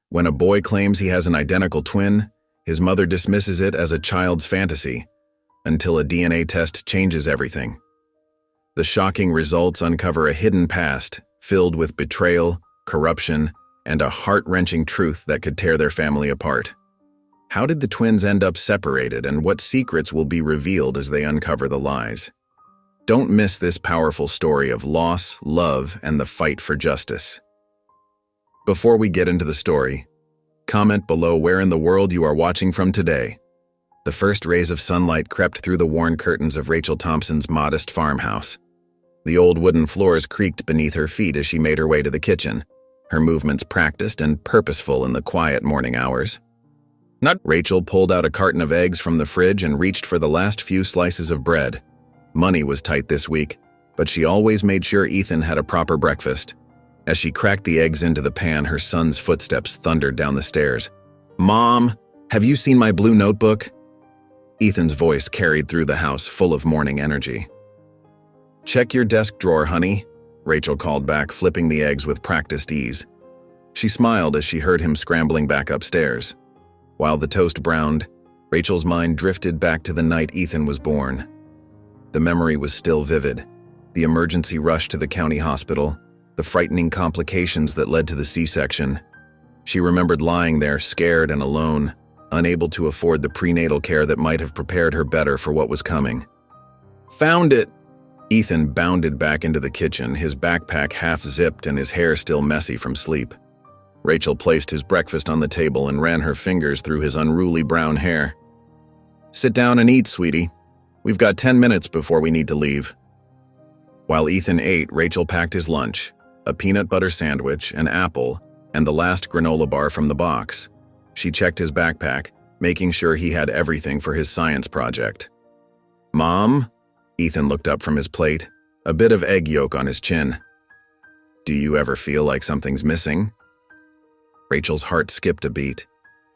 When a boy claims he has an identical twin, his mother dismisses it as a child's fantasy, until a DNA test changes everything. The shocking results uncover a hidden past filled with betrayal, corruption, and a heart-wrenching truth that could tear their family apart. How did the twins end up separated, and what secrets will be revealed as they uncover the lies? Don't miss this powerful story of loss, love, and the fight for justice. Before we get into the story, comment below where in the world you are watching from today. The first rays of sunlight crept through the worn curtains of Rachel Thompson's modest farmhouse. The old wooden floors creaked beneath her feet as she made her way to the kitchen, her movements practiced and purposeful in the quiet morning hours. Rachel pulled out a carton of eggs from the fridge and reached for the last few slices of bread. Money was tight this week, but she always made sure Ethan had a proper breakfast. As she cracked the eggs into the pan, her son's footsteps thundered down the stairs. "Mom, have you seen my blue notebook?" Ethan's voice carried through the house, full of morning energy. "Check your desk drawer, honey," Rachel called back, flipping the eggs with practiced ease. She smiled as she heard him scrambling back upstairs. While the toast browned, Rachel's mind drifted back to the night Ethan was born. The memory was still vivid. The emergency rush to the county hospital, the frightening complications that led to the C-section. She remembered lying there, scared and alone, unable to afford the prenatal care that might have prepared her better for what was coming. "Found it!" Ethan bounded back into the kitchen, his backpack half-zipped and his hair still messy from sleep. Rachel placed his breakfast on the table and ran her fingers through his unruly brown hair. "Sit down and eat, sweetie. We've got 10 minutes before we need to leave." While Ethan ate, Rachel packed his lunch, a peanut butter sandwich, an apple, and the last granola bar from the box. She checked his backpack, making sure he had everything for his science project. "Mom?" Ethan looked up from his plate, a bit of egg yolk on his chin. "Do you ever feel like something's missing?" Rachel's heart skipped a beat.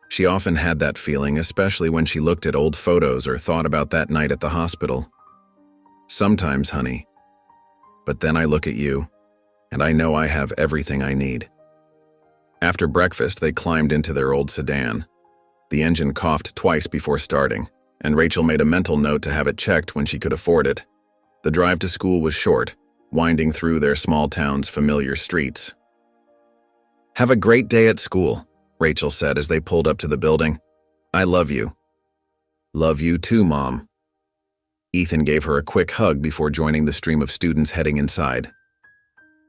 She often had that feeling, especially when she looked at old photos or thought about that night at the hospital. "Sometimes, honey. But then I look at you, and I know I have everything I need." After breakfast, they climbed into their old sedan. The engine coughed twice before starting, and Rachel made a mental note to have it checked when she could afford it. The drive to school was short, winding through their small town's familiar streets. "Have a great day at school," Rachel said as they pulled up to the building. "I love you." "Love you too, Mom." Ethan gave her a quick hug before joining the stream of students heading inside.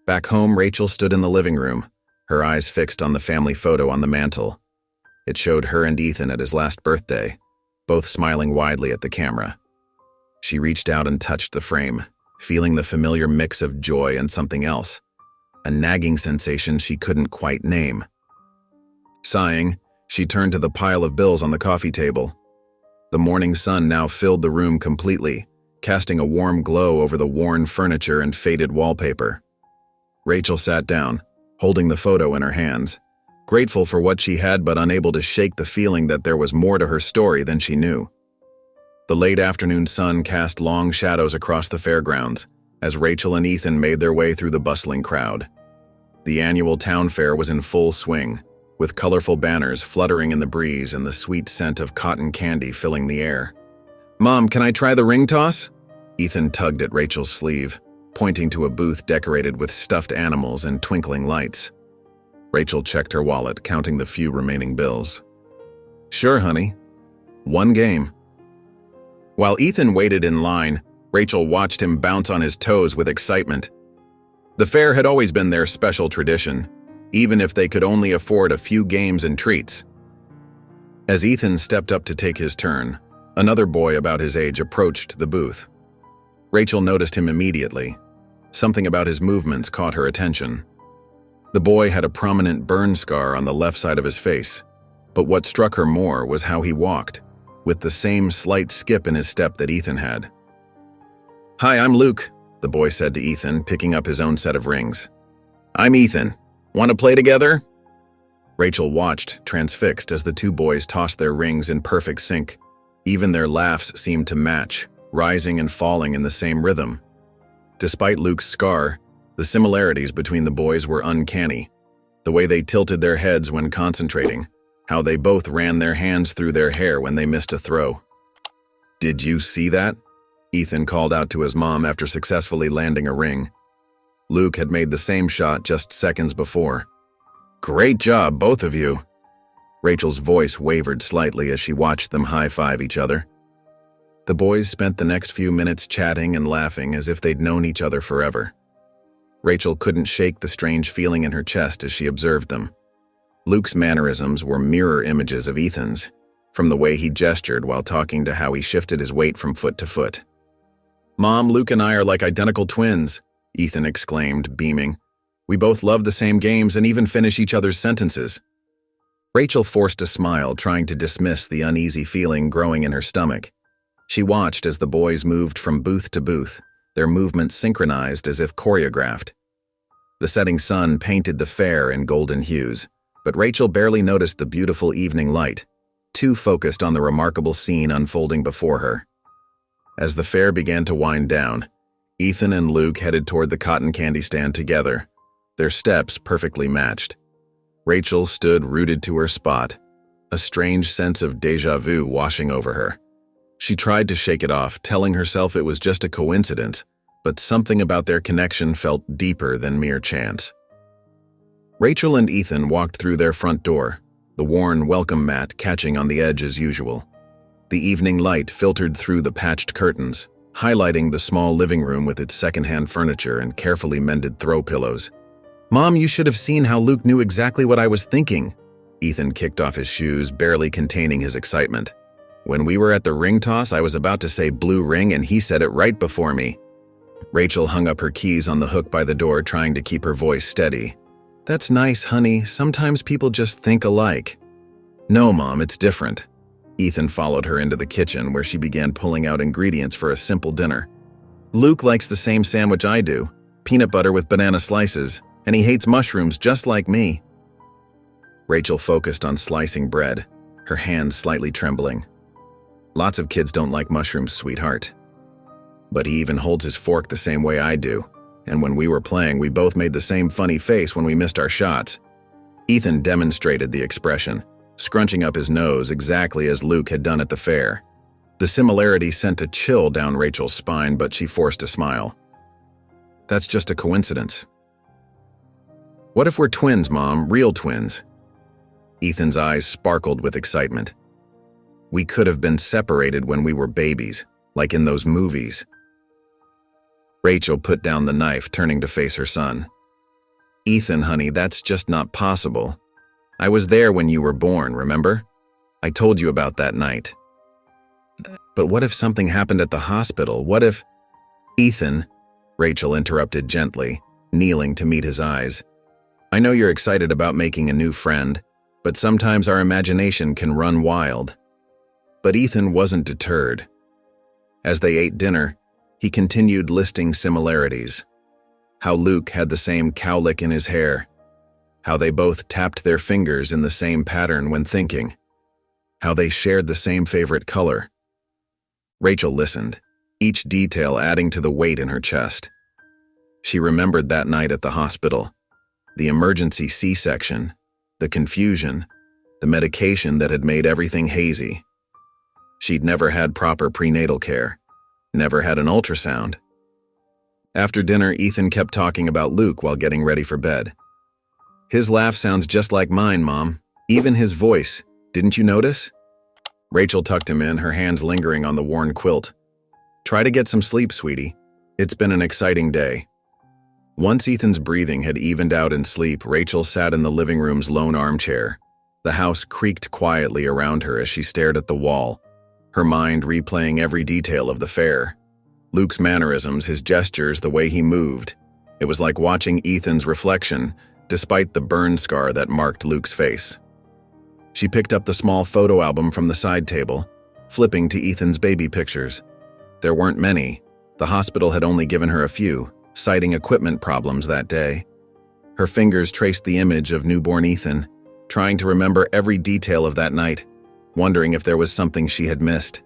Back home, Rachel stood in the living room, her eyes fixed on the family photo on the mantel. It showed her and Ethan at his last birthday, both smiling widely at the camera. She reached out and touched the frame, feeling the familiar mix of joy and something else, a nagging sensation she couldn't quite name. Sighing, she turned to the pile of bills on the coffee table. The morning sun now filled the room completely, casting a warm glow over the worn furniture and faded wallpaper. Rachel sat down, holding the photo in her hands, grateful for what she had but unable to shake the feeling that there was more to her story than she knew. The late afternoon sun cast long shadows across the fairgrounds as Rachel and Ethan made their way through the bustling crowd. The annual town fair was in full swing, with colorful banners fluttering in the breeze and the sweet scent of cotton candy filling the air. "Mom, can I try the ring toss?" Ethan tugged at Rachel's sleeve, pointing to a booth decorated with stuffed animals and twinkling lights. Rachel checked her wallet, counting the few remaining bills. "Sure, honey. One game." While Ethan waited in line, Rachel watched him bounce on his toes with excitement. The fair had always been their special tradition, even if they could only afford a few games and treats. As Ethan stepped up to take his turn, another boy about his age approached the booth. Rachel noticed him immediately. Something about his movements caught her attention. The boy had a prominent burn scar on the left side of his face, but what struck her more was how he walked, with the same slight skip in his step that Ethan had. "Hi, I'm Luke," the boy said to Ethan, picking up his own set of rings. "I'm Ethan. Want to play together?" Rachel watched, transfixed, as the two boys tossed their rings in perfect sync. Even their laughs seemed to match, rising and falling in the same rhythm. Despite Luke's scar, the similarities between the boys were uncanny. The way they tilted their heads when concentrating, how they both ran their hands through their hair when they missed a throw. "Did you see that?" Ethan called out to his mom after successfully landing a ring. Luke had made the same shot just seconds before. "Great job, both of you." Rachel's voice wavered slightly as she watched them high-five each other. The boys spent the next few minutes chatting and laughing as if they'd known each other forever. Rachel couldn't shake the strange feeling in her chest as she observed them. Luke's mannerisms were mirror images of Ethan's, from the way he gestured while talking to how he shifted his weight from foot to foot. "Mom, Luke and I are like identical twins," Ethan exclaimed, beaming. "We both love the same games and even finish each other's sentences." Rachel forced a smile, trying to dismiss the uneasy feeling growing in her stomach. She watched as the boys moved from booth to booth, their movements synchronized as if choreographed. The setting sun painted the fair in golden hues, but Rachel barely noticed the beautiful evening light, too focused on the remarkable scene unfolding before her. As the fair began to wind down, Ethan and Luke headed toward the cotton candy stand together, their steps perfectly matched. Rachel stood rooted to her spot, a strange sense of déjà vu washing over her. She tried to shake it off, telling herself it was just a coincidence, but something about their connection felt deeper than mere chance. Rachel and Ethan walked through their front door, the worn welcome mat catching on the edge as usual. The evening light filtered through the patched curtains, highlighting the small living room with its secondhand furniture and carefully mended throw pillows. "Mom, you should have seen how Luke knew exactly what I was thinking." Ethan kicked off his shoes, barely containing his excitement. "When we were at the ring toss, I was about to say blue ring and he said it right before me." Rachel hung up her keys on the hook by the door, trying to keep her voice steady. "That's nice, honey. Sometimes people just think alike." "No, Mom, it's different." Ethan followed her into the kitchen, where she began pulling out ingredients for a simple dinner. "Luke likes the same sandwich I do, peanut butter with banana slices, and he hates mushrooms just like me." Rachel focused on slicing bread, her hands slightly trembling. "Lots of kids don't like mushrooms, sweetheart. But he even holds his fork the same way I do, and when we were playing, we both made the same funny face when we missed our shots." Ethan demonstrated the expression, scrunching up his nose exactly as Luke had done at the fair. The similarity sent a chill down Rachel's spine, but she forced a smile. "That's just a coincidence." "What if we're twins, Mom, real twins?" Ethan's eyes sparkled with excitement. "We could have been separated when we were babies, like in those movies." Rachel put down the knife, turning to face her son. "Ethan, honey, that's just not possible. I was there when you were born, remember? I told you about that night." "But what if something happened at the hospital? What if—" "Ethan," Rachel interrupted gently, kneeling to meet his eyes. "I know you're excited about making a new friend, but sometimes our imagination can run wild." But Ethan wasn't deterred. As they ate dinner, he continued listing similarities. How Luke had the same cowlick in his hair. How they both tapped their fingers in the same pattern when thinking. How they shared the same favorite color. Rachel listened, each detail adding to the weight in her chest. She remembered that night at the hospital, the emergency C-section, the confusion, the medication that had made everything hazy. She'd never had proper prenatal care, never had an ultrasound. After dinner, Ethan kept talking about Luke while getting ready for bed. "His laugh sounds just like mine, Mom. Even his voice. Didn't you notice?" Rachel tucked him in, her hands lingering on the worn quilt. "Try to get some sleep, sweetie. It's been an exciting day." Once Ethan's breathing had evened out in sleep, Rachel sat in the living room's lone armchair. The house creaked quietly around her as she stared at the wall, her mind replaying every detail of the fair. Luke's mannerisms, his gestures, the way he moved. It was like watching Ethan's reflection, despite the burn scar that marked Luke's face. She picked up the small photo album from the side table, flipping to Ethan's baby pictures. There weren't many. The hospital had only given her a few, citing equipment problems that day. Her fingers traced the image of newborn Ethan, trying to remember every detail of that night, wondering if there was something she had missed.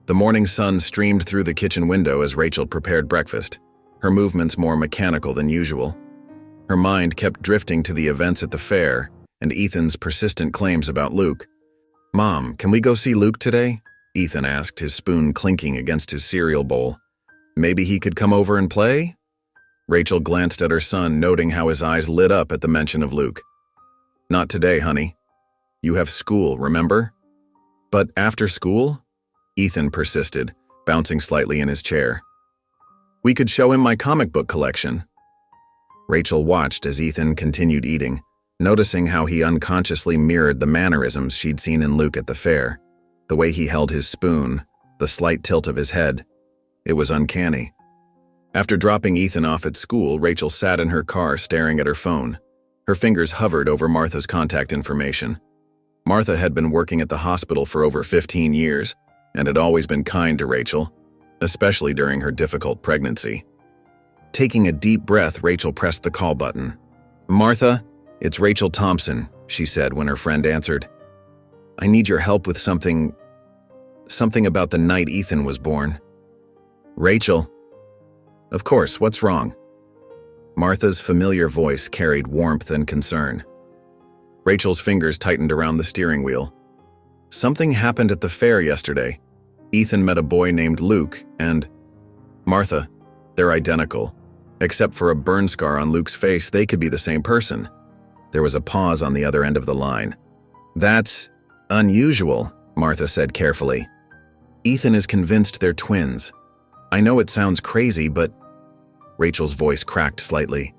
The morning sun streamed through the kitchen window as Rachel prepared breakfast, her movements more mechanical than usual. Her mind kept drifting to the events at the fair and Ethan's persistent claims about Luke. "Mom, can we go see Luke today?" Ethan asked, his spoon clinking against his cereal bowl. "Maybe he could come over and play?" Rachel glanced at her son, noting how his eyes lit up at the mention of Luke. "Not today, honey. You have school, remember?" "But after school?" Ethan persisted, bouncing slightly in his chair. "We could show him my comic book collection." Rachel watched as Ethan continued eating, noticing how he unconsciously mirrored the mannerisms she'd seen in Luke at the fair. The way he held his spoon, the slight tilt of his head. It was uncanny. After dropping Ethan off at school, Rachel sat in her car staring at her phone. Her fingers hovered over Martha's contact information. Martha had been working at the hospital for over 15 years and had always been kind to Rachel, especially during her difficult pregnancy. Taking a deep breath, Rachel pressed the call button. "Martha, it's Rachel Thompson," she said when her friend answered. "I need your help with something about the night Ethan was born." "Rachel?" "Of course, what's wrong?" Martha's familiar voice carried warmth and concern. Rachel's fingers tightened around the steering wheel. "Something happened at the fair yesterday. Ethan met a boy named Luke and…" "Martha, they're identical. Except for a burn scar on Luke's face, they could be the same person." There was a pause on the other end of the line. "That's unusual," Martha said carefully. "Ethan is convinced they're twins. I know it sounds crazy, but…" Rachel's voice cracked slightly.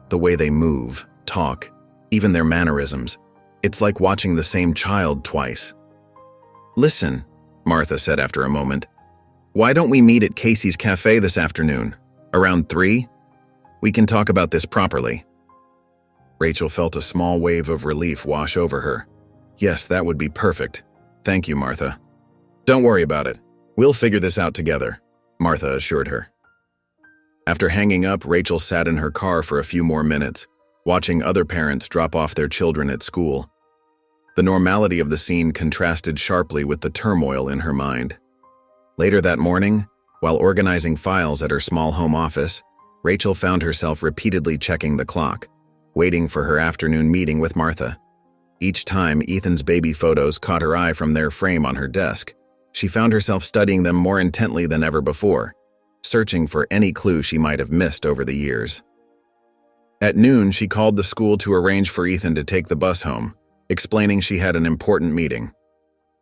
"The way they move, talk, even their mannerisms. It's like watching the same child twice." "Listen," Martha said after a moment. "Why don't we meet at Casey's Cafe this afternoon? Around 3? We can talk about this properly." Rachel felt a small wave of relief wash over her. "Yes, that would be perfect. Thank you, Martha." "Don't worry about it. We'll figure this out together," Martha assured her. After hanging up, Rachel sat in her car for a few more minutes, watching other parents drop off their children at school. The normality of the scene contrasted sharply with the turmoil in her mind. Later that morning, while organizing files at her small home office, Rachel found herself repeatedly checking the clock, waiting for her afternoon meeting with Martha. Each time Ethan's baby photos caught her eye from their frame on her desk, she found herself studying them more intently than ever before, searching for any clue she might have missed over the years. At noon, she called the school to arrange for Ethan to take the bus home, explaining she had an important meeting.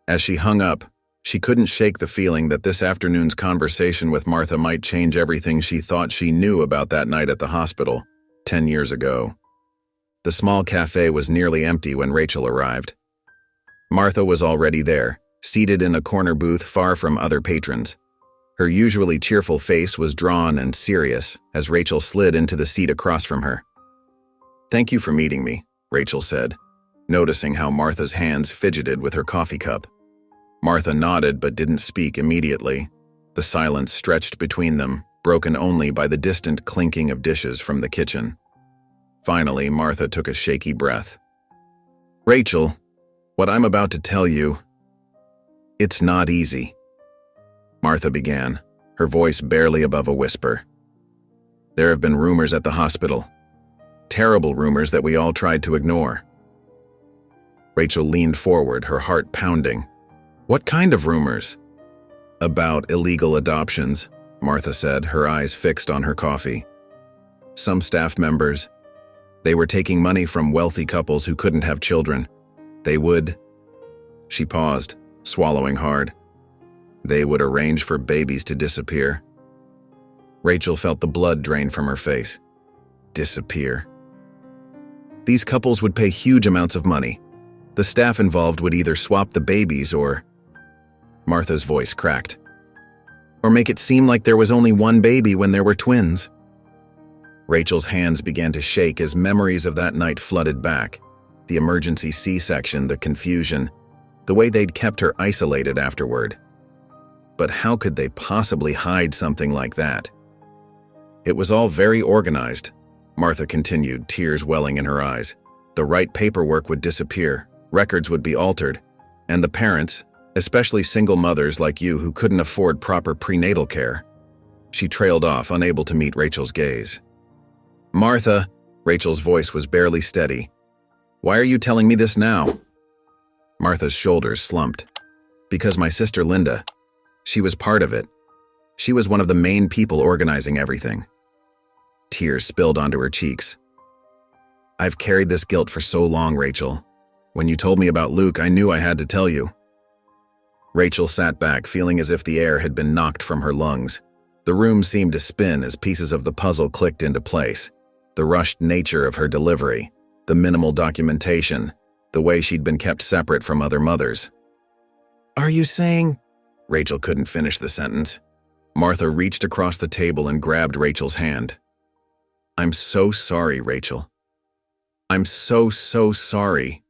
As she hung up, she couldn't shake the feeling that this afternoon's conversation with Martha might change everything she thought she knew about that night at the hospital, 10 years ago. The small cafe was nearly empty when Rachel arrived. Martha was already there, seated in a corner booth far from other patrons. Her usually cheerful face was drawn and serious as Rachel slid into the seat across from her. "Thank you for meeting me," Rachel said, noticing how Martha's hands fidgeted with her coffee cup. Martha nodded but didn't speak immediately. The silence stretched between them, broken only by the distant clinking of dishes from the kitchen. Finally, Martha took a shaky breath. "Rachel, what I'm about to tell you, it's not easy," Martha began, her voice barely above a whisper. "There have been rumors at the hospital. Terrible rumors that we all tried to ignore." Rachel leaned forward, her heart pounding. "What kind of rumors?" "About illegal adoptions," Martha said, her eyes fixed on her coffee. "Some staff members, they were taking money from wealthy couples who couldn't have children. They would…" She paused, swallowing hard. "They would arrange for babies to disappear." Rachel felt the blood drain from her face. Disappear. These couples would pay huge amounts of money. The staff involved would either swap the babies or… Martha's voice cracked. "Or make it seem like there was only one baby when there were twins." Rachel's hands began to shake as memories of that night flooded back. The emergency C-section, the confusion, the way they'd kept her isolated afterward. But how could they possibly hide something like that? "It was all very organized," Martha continued, tears welling in her eyes. "The right paperwork would disappear, records would be altered, and the parents, especially single mothers like you who couldn't afford proper prenatal care." She trailed off, unable to meet Rachel's gaze. "Martha," Rachel's voice was barely steady. "Why are you telling me this now?" Martha's shoulders slumped. "Because my sister Linda, she was part of it. She was one of the main people organizing everything." Tears spilled onto her cheeks. "I've carried this guilt for so long, Rachel. When you told me about Luke, I knew I had to tell you." Rachel sat back, feeling as if the air had been knocked from her lungs. The room seemed to spin as pieces of the puzzle clicked into place. The rushed nature of her delivery, the minimal documentation, the way she'd been kept separate from other mothers. "Are you saying—" Rachel couldn't finish the sentence. Martha reached across the table and grabbed Rachel's hand. "I'm so sorry, Rachel. I'm so sorry."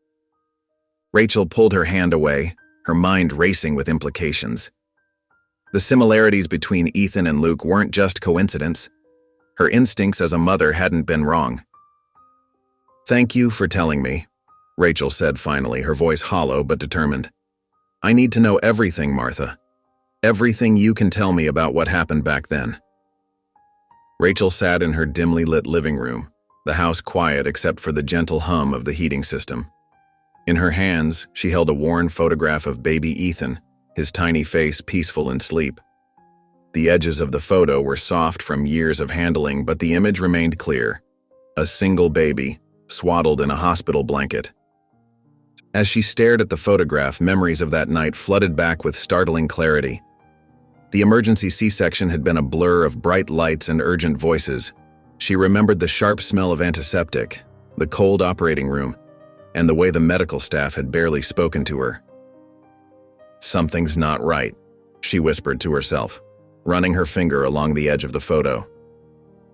Rachel pulled her hand away, her mind racing with implications. The similarities between Ethan and Luke weren't just coincidence. Her instincts as a mother hadn't been wrong. "Thank you for telling me," Rachel said finally, her voice hollow but determined. "I need to know everything, Martha. Everything you can tell me about what happened back then." Rachel sat in her dimly lit living room, the house quiet except for the gentle hum of the heating system. In her hands, she held a worn photograph of baby Ethan, his tiny face peaceful in sleep. The edges of the photo were soft from years of handling, but the image remained clear. A single baby, swaddled in a hospital blanket. As she stared at the photograph, memories of that night flooded back with startling clarity. The emergency C-section had been a blur of bright lights and urgent voices. She remembered the sharp smell of antiseptic, the cold operating room, and the way the medical staff had barely spoken to her. "Something's not right," she whispered to herself, running her finger along the edge of the photo.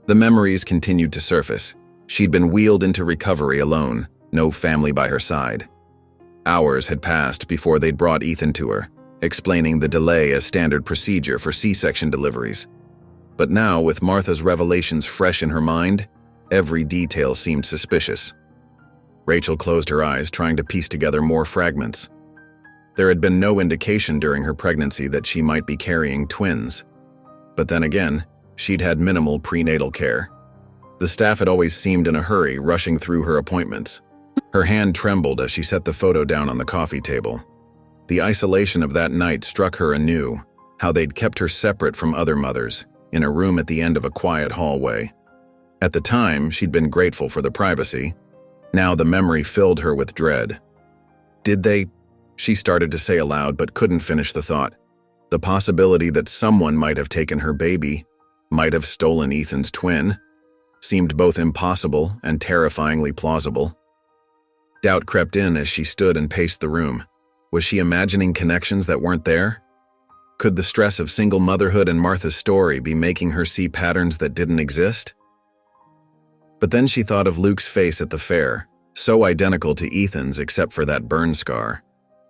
The memories continued to surface. She'd been wheeled into recovery alone, no family by her side. Hours had passed before they'd brought Ethan to her, explaining the delay as standard procedure for C-section deliveries. But now, with Martha's revelations fresh in her mind, every detail seemed suspicious. Rachel closed her eyes, trying to piece together more fragments. There had been no indication during her pregnancy that she might be carrying twins. But then again, she'd had minimal prenatal care. The staff had always seemed in a hurry, rushing through her appointments. Her hand trembled as she set the photo down on the coffee table. The isolation of that night struck her anew, how they'd kept her separate from other mothers, in a room at the end of a quiet hallway. At the time, she'd been grateful for the privacy. Now the memory filled her with dread. Did they? She started to say aloud but couldn't finish the thought. The possibility that someone might have taken her baby, might have stolen Ethan's twin, seemed both impossible and terrifyingly plausible. Doubt crept in as she stood and paced the room. Was she imagining connections that weren't there? Could the stress of single motherhood and Martha's story be making her see patterns that didn't exist? But then she thought of Luke's face at the fair, so identical to Ethan's except for that burn scar.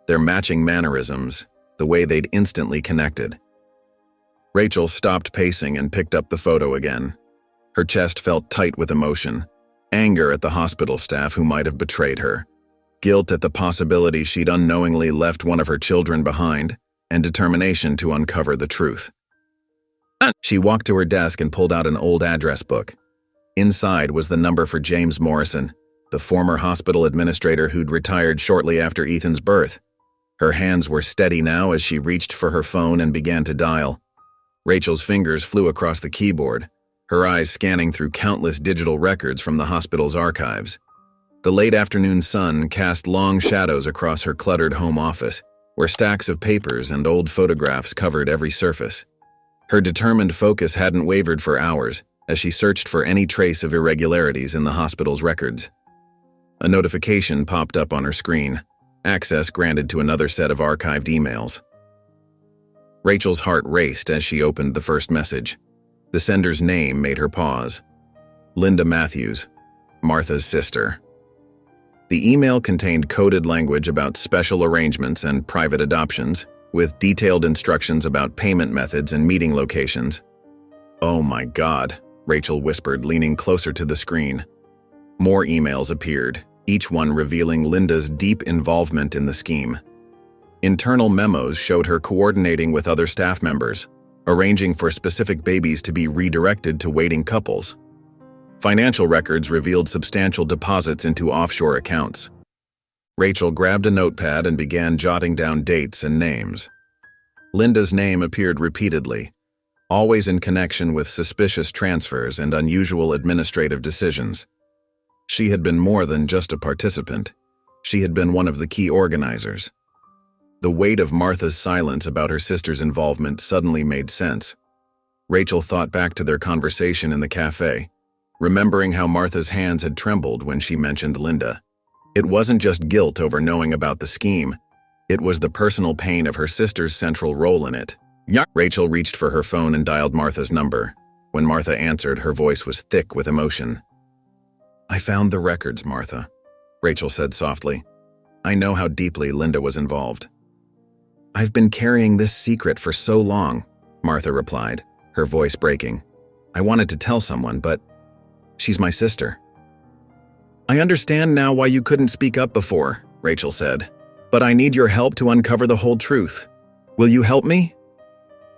Their matching mannerisms, the way they'd instantly connected. Rachel stopped pacing and picked up the photo again. Her chest felt tight with emotion, anger at the hospital staff who might have betrayed her, guilt at the possibility she'd unknowingly left one of her children behind, and determination to uncover the truth. She walked to her desk and pulled out an old address book. Inside was the number for James Morrison, the former hospital administrator who'd retired shortly after Ethan's birth. Her hands were steady now as she reached for her phone and began to dial. Rachel's fingers flew across the keyboard, her eyes scanning through countless digital records from the hospital's archives. The late afternoon sun cast long shadows across her cluttered home office, where stacks of papers and old photographs covered every surface. Her determined focus hadn't wavered for hours as she searched for any trace of irregularities in the hospital's records. A notification popped up on her screen, access granted to another set of archived emails. Rachel's heart raced as she opened the first message. The sender's name made her pause. Linda Matthews, Martha's sister. The email contained coded language about special arrangements and private adoptions, with detailed instructions about payment methods and meeting locations. "Oh my God," Rachel whispered, leaning closer to the screen. More emails appeared, each one revealing Linda's deep involvement in the scheme. Internal memos showed her coordinating with other staff members, arranging for specific babies to be redirected to waiting couples. Financial records revealed substantial deposits into offshore accounts. Rachel grabbed a notepad and began jotting down dates and names. Linda's name appeared repeatedly, always in connection with suspicious transfers and unusual administrative decisions. She had been more than just a participant. She had been one of the key organizers. The weight of Martha's silence about her sister's involvement suddenly made sense. Rachel thought back to their conversation in the cafe, remembering how Martha's hands had trembled when she mentioned Linda. It wasn't just guilt over knowing about the scheme. It was the personal pain of her sister's central role in it. Rachel reached for her phone and dialed Martha's number. When Martha answered, her voice was thick with emotion. "I found the records, Martha," Rachel said softly. "I know how deeply Linda was involved." "I've been carrying this secret for so long," Martha replied, her voice breaking. "I wanted to tell someone, but she's my sister." "I understand now why you couldn't speak up before," Rachel said, "but I need your help to uncover the whole truth. Will you help me?"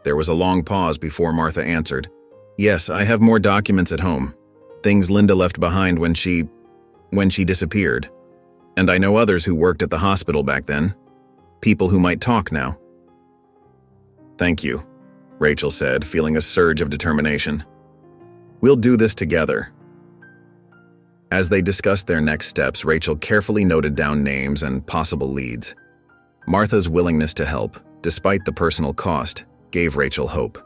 There was a long pause before Martha answered. "Yes, I have more documents at home. Things Linda left behind when she disappeared. And I know others who worked at the hospital back then. People who might talk now." "Thank you," Rachel said, feeling a surge of determination. "We'll do this together." As they discussed their next steps, Rachel carefully noted down names and possible leads. Martha's willingness to help, despite the personal cost, gave Rachel hope.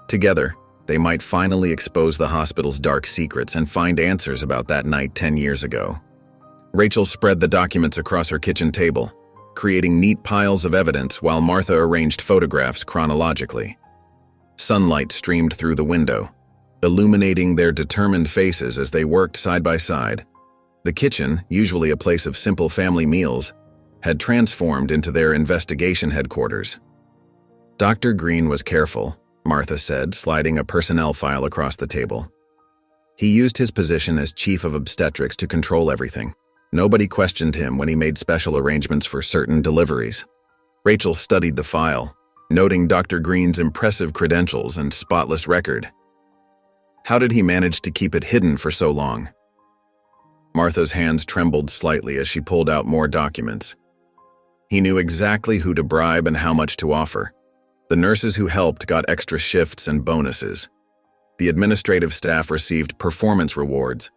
Together, they might finally expose the hospital's dark secrets and find answers about that night 10 years ago. Rachel spread the documents across her kitchen table, creating neat piles of evidence while Martha arranged photographs chronologically. Sunlight streamed through the window, illuminating their determined faces as they worked side by side. The kitchen, usually a place of simple family meals, had transformed into their investigation headquarters. Dr. Green was careful, Martha said, sliding a personnel file across the table. He used his position as chief of obstetrics to control everything. Nobody questioned him when he made special arrangements for certain deliveries. Rachel studied the file, noting Dr. Green's impressive credentials and spotless record. How did he manage to keep it hidden for so long? Martha's hands trembled slightly as she pulled out more documents. He knew exactly who to bribe and how much to offer. The nurses who helped got extra shifts and bonuses. The administrative staff received performance rewards.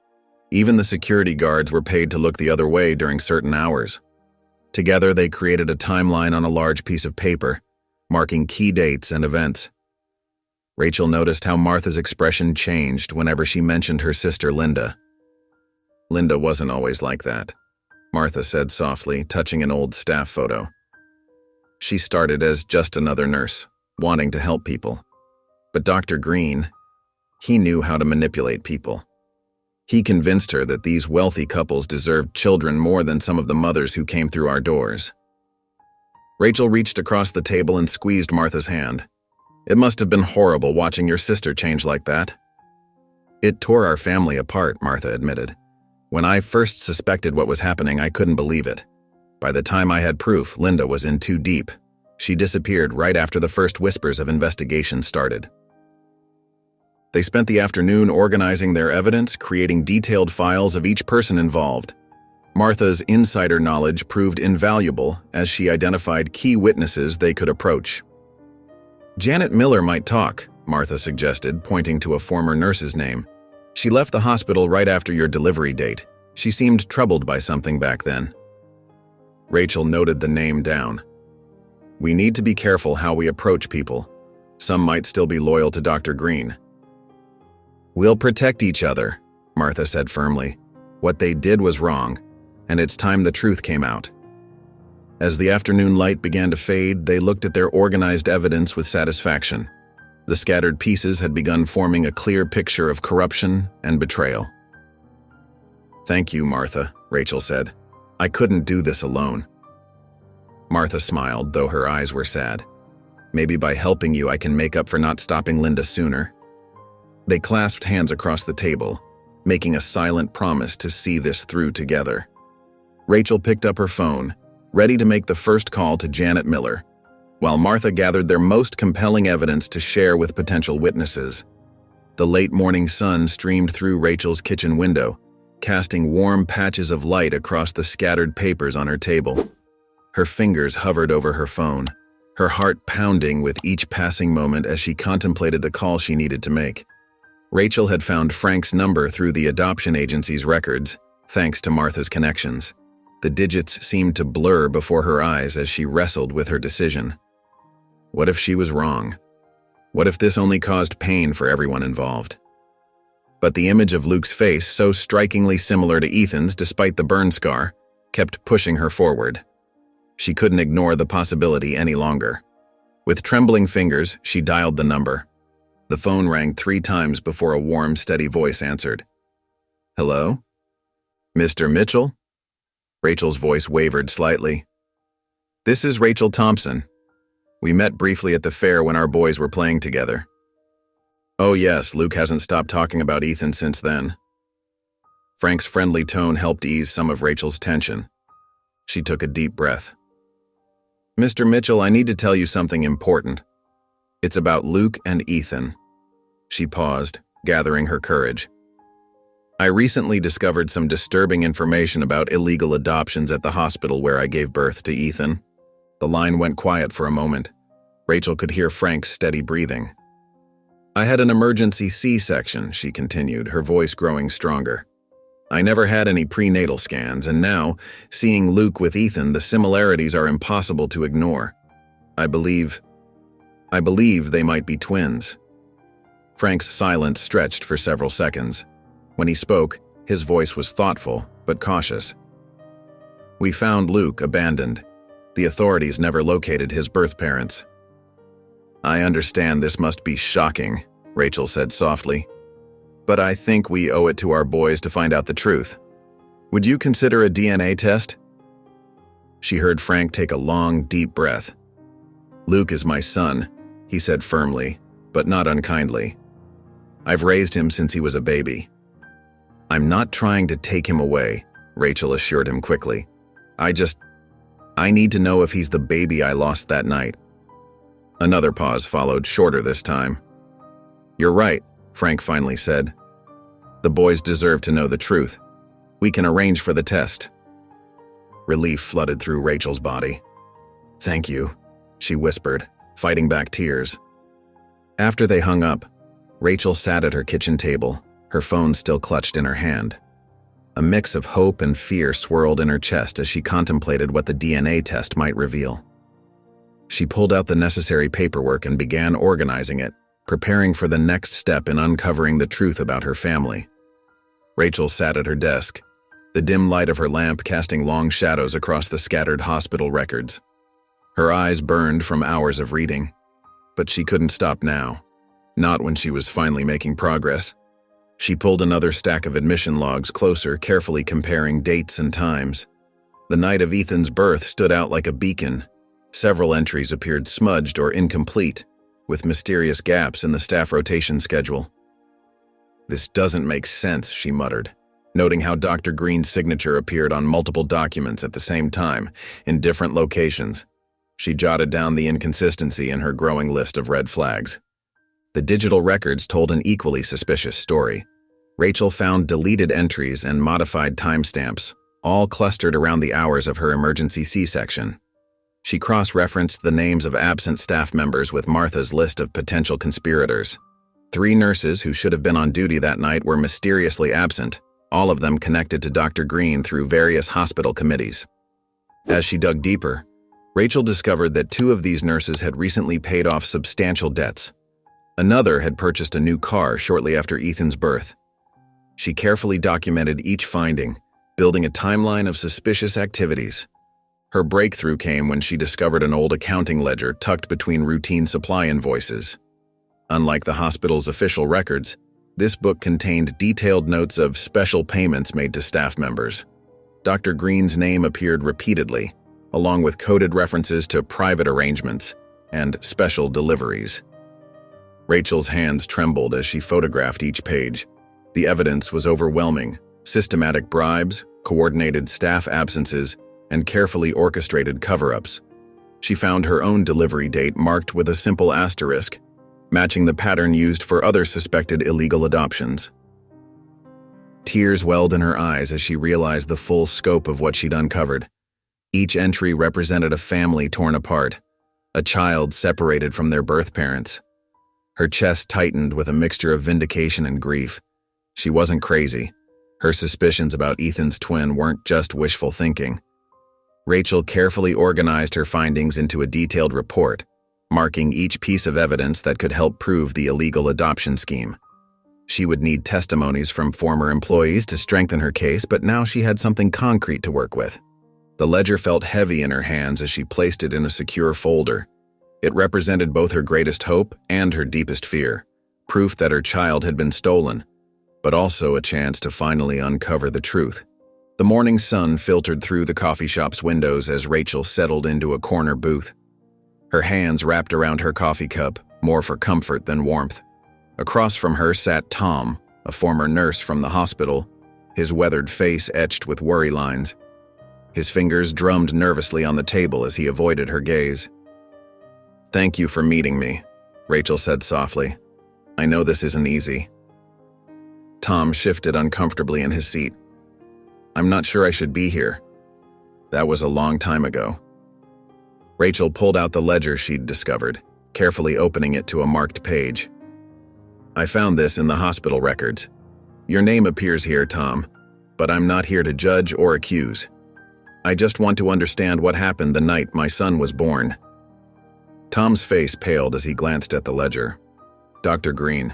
Even the security guards were paid to look the other way during certain hours. Together, they created a timeline on a large piece of paper, marking key dates and events. Rachel noticed how Martha's expression changed whenever she mentioned her sister Linda. "Linda wasn't always like that," Martha said softly, touching an old staff photo. "She started as just another nurse, wanting to help people. But Dr. Green, he knew how to manipulate people. He convinced her that these wealthy couples deserved children more than some of the mothers who came through our doors." Rachel reached across the table and squeezed Martha's hand. "It must have been horrible watching your sister change like that." "It tore our family apart," Martha admitted. "When I first suspected what was happening, I couldn't believe it. By the time I had proof, Linda was in too deep. She disappeared right after the first whispers of investigation started." They spent the afternoon organizing their evidence, creating detailed files of each person involved. Martha's insider knowledge proved invaluable as she identified key witnesses they could approach. "Janet Miller might talk," Martha suggested, pointing to a former nurse's name. "She left the hospital right after your delivery date. She seemed troubled by something back then." Rachel noted the name down. "We need to be careful how we approach people. Some might still be loyal to Dr. Green." "We'll protect each other," Martha said firmly. "What they did was wrong, and it's time the truth came out." As the afternoon light began to fade, they looked at their organized evidence with satisfaction. The scattered pieces had begun forming a clear picture of corruption and betrayal. "Thank you, Martha," Rachel said. "I couldn't do this alone." Martha smiled, though her eyes were sad. "Maybe by helping you I can make up for not stopping Linda sooner." They clasped hands across the table, making a silent promise to see this through together. Rachel picked up her phone, ready to make the first call to Janet Miller, while Martha gathered their most compelling evidence to share with potential witnesses. The late morning sun streamed through Rachel's kitchen window, casting warm patches of light across the scattered papers on her table. Her fingers hovered over her phone, her heart pounding with each passing moment as she contemplated the call she needed to make. Rachel had found Frank's number through the adoption agency's records, thanks to Martha's connections. The digits seemed to blur before her eyes as she wrestled with her decision. What if she was wrong? What if this only caused pain for everyone involved? But the image of Luke's face, so strikingly similar to Ethan's despite the burn scar, kept pushing her forward. She couldn't ignore the possibility any longer. With trembling fingers, she dialed the number. The phone rang 3 times before a warm, steady voice answered. "Hello? Mr. Mitchell?" Rachel's voice wavered slightly. "This is Rachel Thompson. We met briefly at the fair when our boys were playing together." "Oh yes, Luke hasn't stopped talking about Ethan since then." Frank's friendly tone helped ease some of Rachel's tension. She took a deep breath. "Mr. Mitchell, I need to tell you something important. It's about Luke and Ethan." She paused, gathering her courage. "I recently discovered some disturbing information about illegal adoptions at the hospital where I gave birth to Ethan." The line went quiet for a moment. Rachel could hear Frank's steady breathing. "I had an emergency C-section," she continued, her voice growing stronger. "I never had any prenatal scans, and now, seeing Luke with Ethan, the similarities are impossible to ignore. I believe they might be twins." Frank's silence stretched for several seconds. When he spoke, his voice was thoughtful but cautious. "We found Luke abandoned. The authorities never located his birth parents." "I understand this must be shocking," Rachel said softly. "But I think we owe it to our boys to find out the truth. Would you consider a DNA test?" She heard Frank take a long, deep breath. "Luke is my son," he said firmly, but not unkindly. "I've raised him since he was a baby." "I'm not trying to take him away," Rachel assured him quickly. I need to know if he's the baby I lost that night." Another pause followed, shorter this time. "You're right," Frank finally said. "The boys deserve to know the truth. We can arrange for the test." Relief flooded through Rachel's body. "Thank you," she whispered, fighting back tears. After they hung up, Rachel sat at her kitchen table, her phone still clutched in her hand. A mix of hope and fear swirled in her chest as she contemplated what the DNA test might reveal. She pulled out the necessary paperwork and began organizing it, preparing for the next step in uncovering the truth about her family. Rachel sat at her desk, the dim light of her lamp casting long shadows across the scattered hospital records. Her eyes burned from hours of reading, but she couldn't stop now, not when she was finally making progress. She pulled another stack of admission logs closer, carefully comparing dates and times. The night of Ethan's birth stood out like a beacon. Several entries appeared smudged or incomplete, with mysterious gaps in the staff rotation schedule. "This doesn't make sense," she muttered, noting how Dr. Green's signature appeared on multiple documents at the same time, in different locations. She jotted down the inconsistency in her growing list of red flags. The digital records told an equally suspicious story. Rachel found deleted entries and modified timestamps, all clustered around the hours of her emergency C-section. She cross-referenced the names of absent staff members with Martha's list of potential conspirators. 3 nurses who should have been on duty that night were mysteriously absent, all of them connected to Dr. Green through various hospital committees. As she dug deeper, Rachel discovered that 2 of these nurses had recently paid off substantial debts. Another had purchased a new car shortly after Ethan's birth. She carefully documented each finding, building a timeline of suspicious activities. Her breakthrough came when she discovered an old accounting ledger tucked between routine supply invoices. Unlike the hospital's official records, this book contained detailed notes of special payments made to staff members. Dr. Green's name appeared repeatedly, along with coded references to private arrangements and special deliveries. Rachel's hands trembled as she photographed each page. The evidence was overwhelming: systematic bribes, coordinated staff absences, and carefully orchestrated cover-ups. She found her own delivery date marked with a simple asterisk, matching the pattern used for other suspected illegal adoptions. Tears welled in her eyes as she realized the full scope of what she'd uncovered. Each entry represented a family torn apart, a child separated from their birth parents. Her chest tightened with a mixture of vindication and grief. She wasn't crazy. Her suspicions about Ethan's twin weren't just wishful thinking. Rachel carefully organized her findings into a detailed report, marking each piece of evidence that could help prove the illegal adoption scheme. She would need testimonies from former employees to strengthen her case, but now she had something concrete to work with. The ledger felt heavy in her hands as she placed it in a secure folder. It represented both her greatest hope and her deepest fear, proof that her child had been stolen, but also a chance to finally uncover the truth. The morning sun filtered through the coffee shop's windows as Rachel settled into a corner booth. Her hands wrapped around her coffee cup, more for comfort than warmth. Across from her sat Tom, a former nurse from the hospital, his weathered face etched with worry lines. His fingers drummed nervously on the table as he avoided her gaze. "Thank you for meeting me," Rachel said softly. "I know this isn't easy." Tom shifted uncomfortably in his seat. "I'm not sure I should be here. That was a long time ago." Rachel pulled out the ledger she'd discovered, carefully opening it to a marked page. "I found this in the hospital records. Your name appears here, Tom, but I'm not here to judge or accuse. I just want to understand what happened the night my son was born." Tom's face paled as he glanced at the ledger. Dr. Green.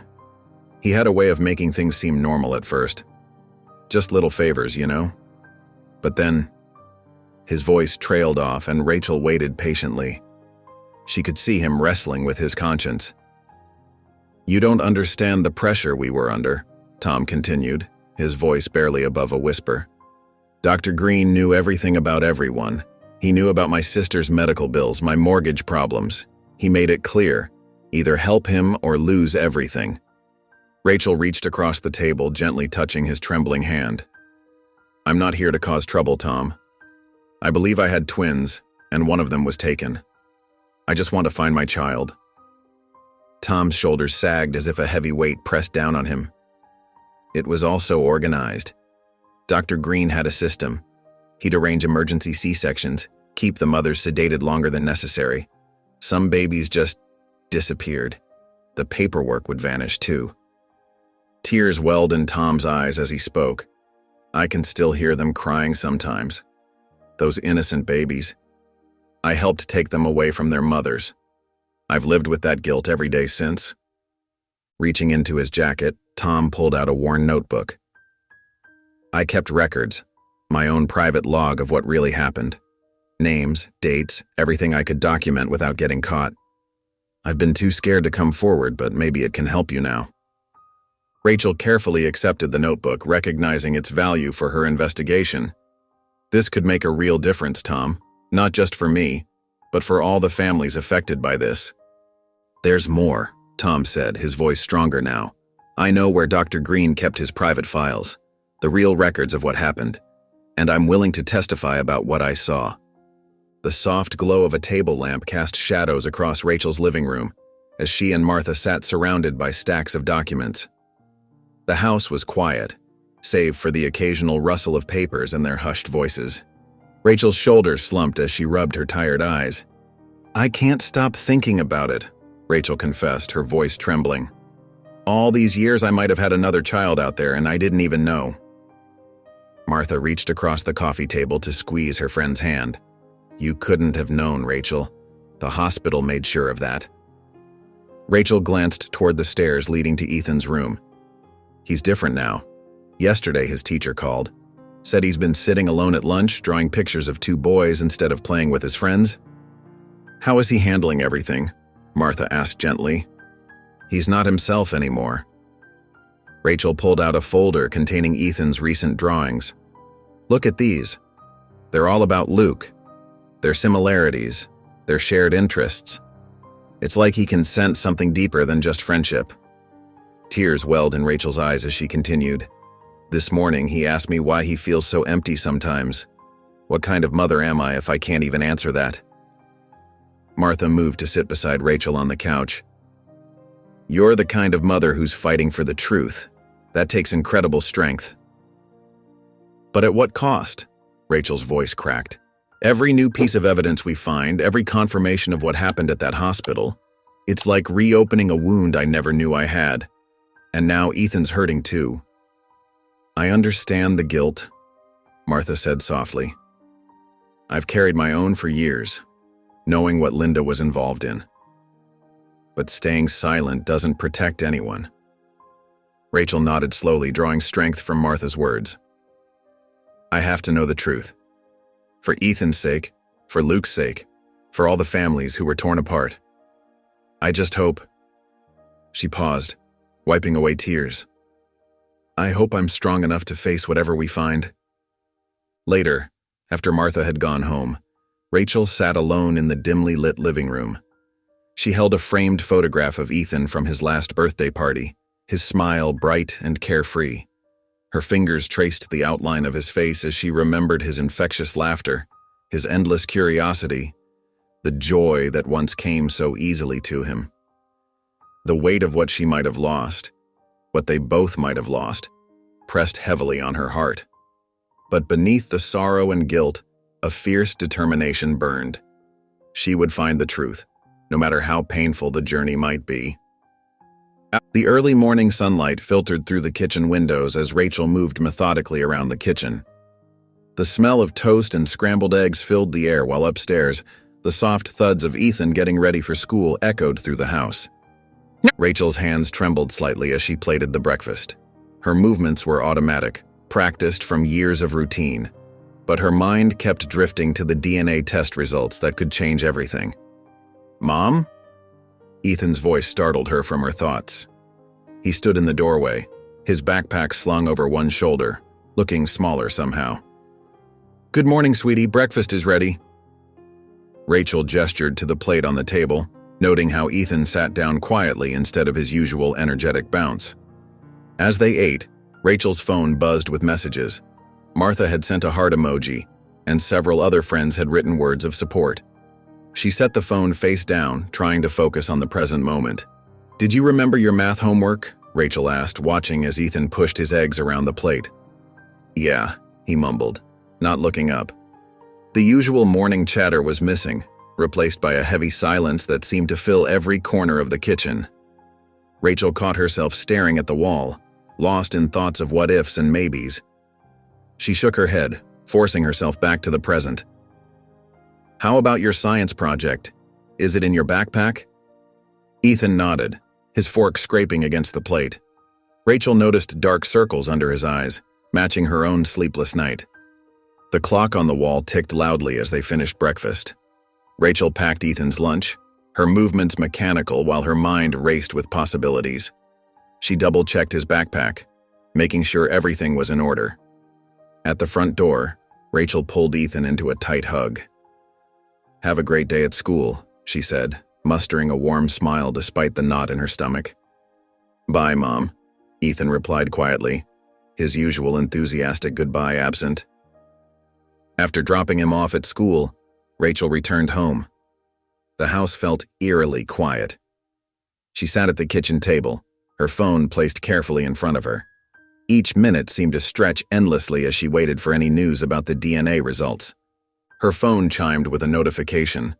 He had a way of making things seem normal at first. Just little favors, you know? But then, his voice trailed off and Rachel waited patiently. She could see him wrestling with his conscience. "You don't understand the pressure we were under," Tom continued, his voice barely above a whisper. "Dr. Green knew everything about everyone. He knew about my sister's medical bills, my mortgage problems. He made it clear, either help him or lose everything." Rachel reached across the table, gently touching his trembling hand. "I'm not here to cause trouble, Tom. I believe I had twins, and one of them was taken. I just want to find my child." Tom's shoulders sagged as if a heavy weight pressed down on him. It was all so organized. Dr. Green had a system. He'd arrange emergency C-sections, keep the mothers sedated longer than necessary. Some babies just disappeared. The paperwork would vanish too. Tears welled in Tom's eyes as he spoke. I can still hear them crying sometimes. Those innocent babies. I helped take them away from their mothers. I've lived with that guilt every day since. Reaching into his jacket, Tom pulled out a worn notebook. I kept records, my own private log of what really happened. Names, dates, everything I could document without getting caught. I've been too scared to come forward, but maybe it can help you now. Rachel carefully accepted the notebook, recognizing its value for her investigation. This could make a real difference, Tom, not just for me, but for all the families affected by this. "There's more," Tom said, his voice stronger now. "I know where Dr. Green kept his private files, the real records of what happened, and I'm willing to testify about what I saw." The soft glow of a table lamp cast shadows across Rachel's living room as she and Martha sat surrounded by stacks of documents. The house was quiet, save for the occasional rustle of papers and their hushed voices. Rachel's shoulders slumped as she rubbed her tired eyes. "I can't stop thinking about it," Rachel confessed, her voice trembling. "All these years I might have had another child out there and I didn't even know." Martha reached across the coffee table to squeeze her friend's hand. "You couldn't have known, Rachel. The hospital made sure of that." Rachel glanced toward the stairs leading to Ethan's room. He's different now. Yesterday his teacher called. Said he's been sitting alone at lunch, drawing pictures of 2 boys instead of playing with his friends. "How is he handling everything?" Martha asked gently. "He's not himself anymore." Rachel pulled out a folder containing Ethan's recent drawings. "Look at these. They're all about Luke. Their similarities, their shared interests. It's like he can sense something deeper than just friendship." Tears welled in Rachel's eyes as she continued. "This morning he asked me why he feels so empty sometimes. What kind of mother am I if I can't even answer that?" Martha moved to sit beside Rachel on the couch. You're the kind of mother who's fighting for the truth. That takes incredible strength. But at what cost? Rachel's voice cracked. Every new piece of evidence we find, every confirmation of what happened at that hospital, it's like reopening a wound I never knew I had. And now Ethan's hurting too. I understand the guilt, Martha said softly. I've carried my own for years, knowing what Linda was involved in. But staying silent doesn't protect anyone. Rachel nodded slowly, drawing strength from Martha's words. I have to know the truth. For Ethan's sake, for Luke's sake, for all the families who were torn apart. I just hope. She paused, wiping away tears. I hope I'm strong enough to face whatever we find. Later, after Martha had gone home, Rachel sat alone in the dimly lit living room. She held a framed photograph of Ethan from his last birthday party, his smile bright and carefree. Her fingers traced the outline of his face as she remembered his infectious laughter, his endless curiosity, the joy that once came so easily to him. The weight of what she might have lost, what they both might have lost, pressed heavily on her heart. But beneath the sorrow and guilt, a fierce determination burned. She would find the truth, no matter how painful the journey might be. The early morning sunlight filtered through the kitchen windows as Rachel moved methodically around the kitchen. The smell of toast and scrambled eggs filled the air, while upstairs, the soft thuds of Ethan getting ready for school echoed through the house. Rachel's hands trembled slightly as she plated the breakfast. Her movements were automatic, practiced from years of routine, but her mind kept drifting to the DNA test results that could change everything. Mom? Ethan's voice startled her from her thoughts. He stood in the doorway, his backpack slung over one shoulder, looking smaller somehow. Good morning, sweetie. Breakfast is ready. Rachel gestured to the plate on the table, noting how Ethan sat down quietly instead of his usual energetic bounce. As they ate, Rachel's phone buzzed with messages. Martha had sent a heart emoji, and several other friends had written words of support. She set the phone face down, trying to focus on the present moment. Did you remember your math homework? Rachel asked, watching as Ethan pushed his eggs around the plate. Yeah, he mumbled, not looking up. The usual morning chatter was missing, replaced by a heavy silence that seemed to fill every corner of the kitchen. Rachel caught herself staring at the wall, lost in thoughts of what-ifs and maybes. She shook her head, forcing herself back to the present. How about your science project? Is it in your backpack? Ethan nodded, his fork scraping against the plate. Rachel noticed dark circles under his eyes, matching her own sleepless night. The clock on the wall ticked loudly as they finished breakfast. Rachel packed Ethan's lunch, her movements mechanical while her mind raced with possibilities. She double-checked his backpack, making sure everything was in order. At the front door, Rachel pulled Ethan into a tight hug. Have a great day at school, she said, mustering a warm smile despite the knot in her stomach. Bye, Mom, Ethan replied quietly, his usual enthusiastic goodbye absent. After dropping him off at school, Rachel returned home. The house felt eerily quiet. She sat at the kitchen table, her phone placed carefully in front of her. Each minute seemed to stretch endlessly as she waited for any news about the DNA results. Her phone chimed with a notification.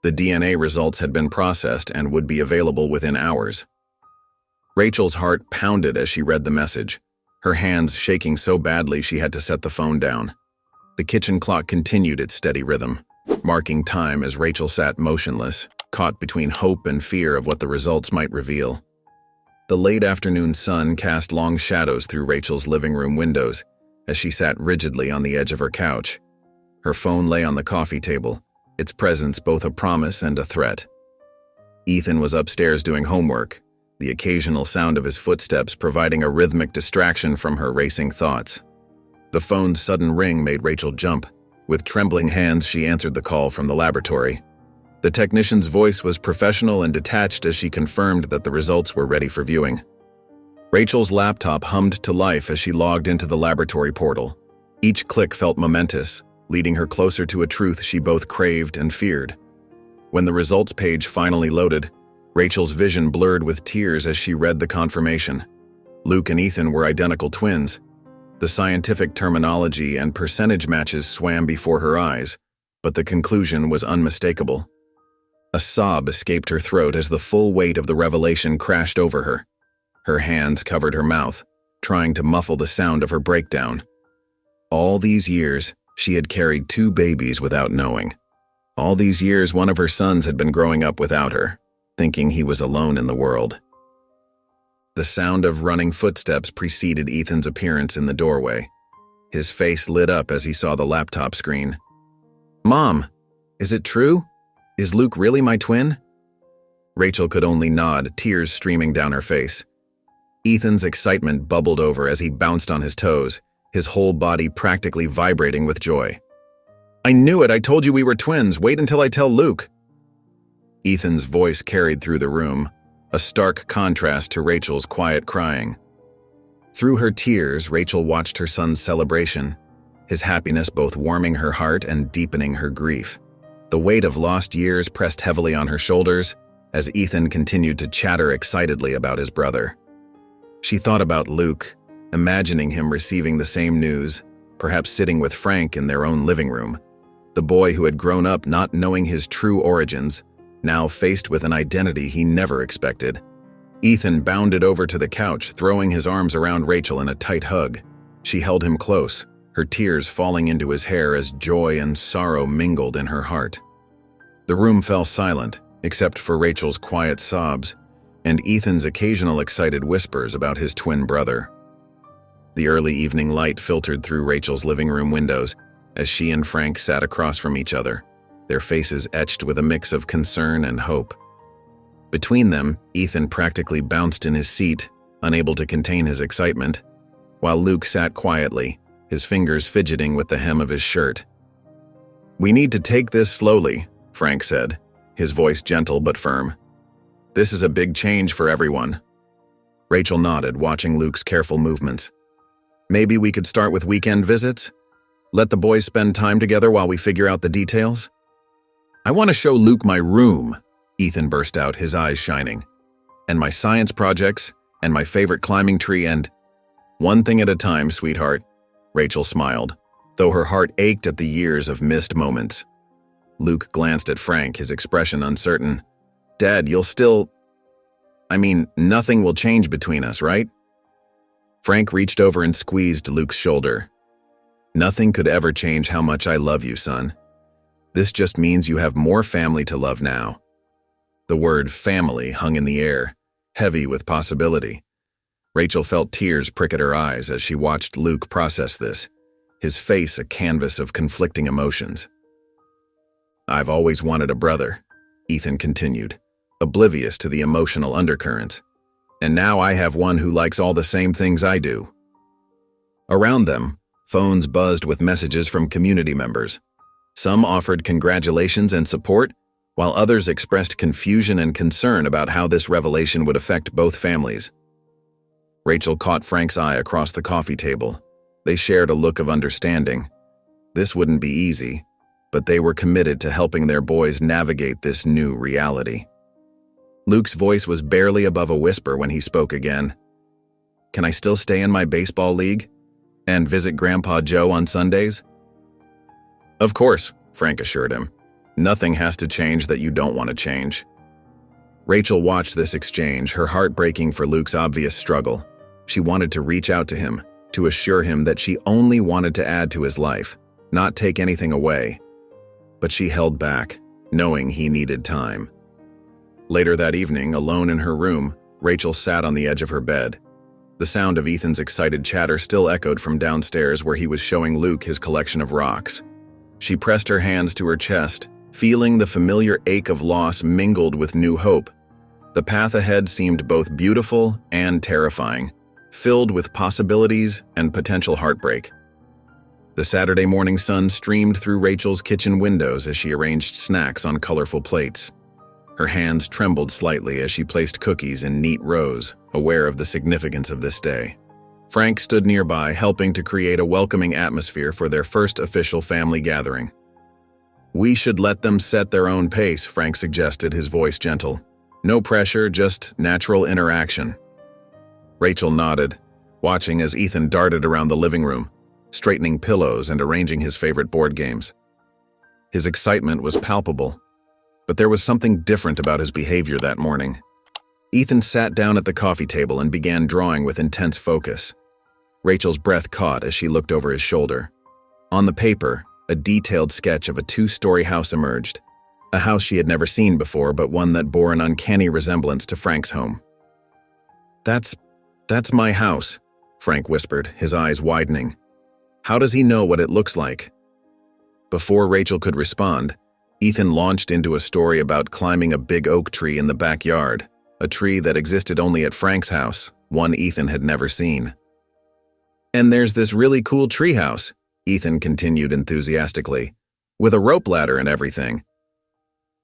The DNA results had been processed and would be available within hours. Rachel's heart pounded as she read the message, her hands shaking so badly she had to set the phone down. The kitchen clock continued its steady rhythm, marking time as Rachel sat motionless, caught between hope and fear of what the results might reveal. The late afternoon sun cast long shadows through Rachel's living room windows as she sat rigidly on the edge of her couch. Her phone lay on the coffee table, its presence both a promise and a threat. Ethan was upstairs doing homework, the occasional sound of his footsteps providing a rhythmic distraction from her racing thoughts. The phone's sudden ring made Rachel jump. With trembling hands, she answered the call from the laboratory. The technician's voice was professional and detached as she confirmed that the results were ready for viewing. Rachel's laptop hummed to life as she logged into the laboratory portal. Each click felt momentous, leading her closer to a truth she both craved and feared. When the results page finally loaded, Rachel's vision blurred with tears as she read the confirmation. Luke and Ethan were identical twins. The scientific terminology and percentage matches swam before her eyes, but the conclusion was unmistakable. A sob escaped her throat as the full weight of the revelation crashed over her. Her hands covered her mouth, trying to muffle the sound of her breakdown. All these years, she had carried 2 babies without knowing. All these years, one of her sons had been growing up without her, thinking he was alone in the world. The sound of running footsteps preceded Ethan's appearance in the doorway. His face lit up as he saw the laptop screen. "Mom, is it true? Is Luke really my twin?" Rachel could only nod, tears streaming down her face. Ethan's excitement bubbled over as he bounced on his toes, his whole body practically vibrating with joy. "I knew it! I told you we were twins! Wait until I tell Luke!" Ethan's voice carried through the room, a stark contrast to Rachel's quiet crying. Through her tears, Rachel watched her son's celebration, his happiness both warming her heart and deepening her grief. The weight of lost years pressed heavily on her shoulders as Ethan continued to chatter excitedly about his brother. She thought about Luke, imagining him receiving the same news, perhaps sitting with Frank in their own living room. The boy who had grown up not knowing his true origins, now faced with an identity he never expected. Ethan bounded over to the couch, throwing his arms around Rachel in a tight hug. She held him close, her tears falling into his hair as joy and sorrow mingled in her heart. The room fell silent, except for Rachel's quiet sobs and Ethan's occasional excited whispers about his twin brother. The early evening light filtered through Rachel's living room windows as she and Frank sat across from each other, their faces etched with a mix of concern and hope. Between them, Ethan practically bounced in his seat, unable to contain his excitement, while Luke sat quietly, his fingers fidgeting with the hem of his shirt. "We need to take this slowly," Frank said, his voice gentle but firm. "This is a big change for everyone." Rachel nodded, watching Luke's careful movements. "Maybe we could start with weekend visits? Let the boys spend time together while we figure out the details?" "I want to show Luke my room," Ethan burst out, his eyes shining. "And my science projects, and my favorite climbing tree, and—" "One thing at a time, sweetheart," Rachel smiled, though her heart ached at the years of missed moments. Luke glanced at Frank, his expression uncertain. "Dad, nothing will change between us, right?" Frank reached over and squeezed Luke's shoulder. "Nothing could ever change how much I love you, son. This just means you have more family to love now." The word family hung in the air, heavy with possibility. Rachel felt tears prick at her eyes as she watched Luke process this, his face a canvas of conflicting emotions. "I've always wanted a brother," Ethan continued, oblivious to the emotional undercurrents. "And now I have one who likes all the same things I do." Around them, phones buzzed with messages from community members. Some offered congratulations and support, while others expressed confusion and concern about how this revelation would affect both families. Rachel caught Frank's eye across the coffee table. They shared a look of understanding. This wouldn't be easy, but they were committed to helping their boys navigate this new reality. Luke's voice was barely above a whisper when he spoke again. "Can I still stay in my baseball league? And visit Grandpa Joe on Sundays?" "Of course," Frank assured him. "Nothing has to change that you don't want to change." Rachel watched this exchange, her heart breaking for Luke's obvious struggle. She wanted to reach out to him, to assure him that she only wanted to add to his life, not take anything away. But she held back, knowing he needed time. Later that evening, alone in her room, Rachel sat on the edge of her bed. The sound of Ethan's excited chatter still echoed from downstairs where he was showing Luke his collection of rocks. She pressed her hands to her chest, feeling the familiar ache of loss mingled with new hope. The path ahead seemed both beautiful and terrifying, filled with possibilities and potential heartbreak. The Saturday morning sun streamed through Rachel's kitchen windows as she arranged snacks on colorful plates. Her hands trembled slightly as she placed cookies in neat rows, aware of the significance of this day. Frank stood nearby, helping to create a welcoming atmosphere for their first official family gathering. "We should let them set their own pace," Frank suggested, his voice gentle. No pressure, just natural interaction. Rachel nodded, watching as Ethan darted around the living room, straightening pillows and arranging his favorite board games. His excitement was palpable, but there was something different about his behavior that morning. Ethan sat down at the coffee table and began drawing with intense focus. Rachel's breath caught as she looked over his shoulder. On the paper, a detailed sketch of a 2-story house emerged, a house she had never seen before, but one that bore an uncanny resemblance to Frank's home. That's my house," Frank whispered, his eyes widening. "How does he know what it looks like?" Before Rachel could respond, Ethan launched into a story about climbing a big oak tree in the backyard, a tree that existed only at Frank's house, one Ethan had never seen. "And there's this really cool treehouse," Ethan continued enthusiastically, "with a rope ladder and everything."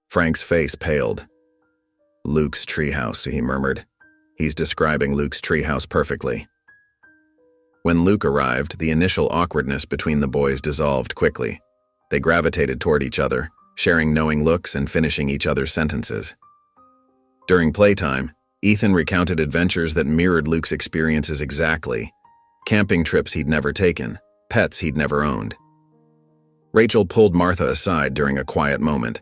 Frank's face paled. "Luke's treehouse," he murmured. "He's describing Luke's treehouse perfectly." When Luke arrived, the initial awkwardness between the boys dissolved quickly. They gravitated toward each other, sharing knowing looks and finishing each other's sentences. During playtime, Ethan recounted adventures that mirrored Luke's experiences exactly. Camping trips he'd never taken, pets he'd never owned. Rachel pulled Martha aside during a quiet moment.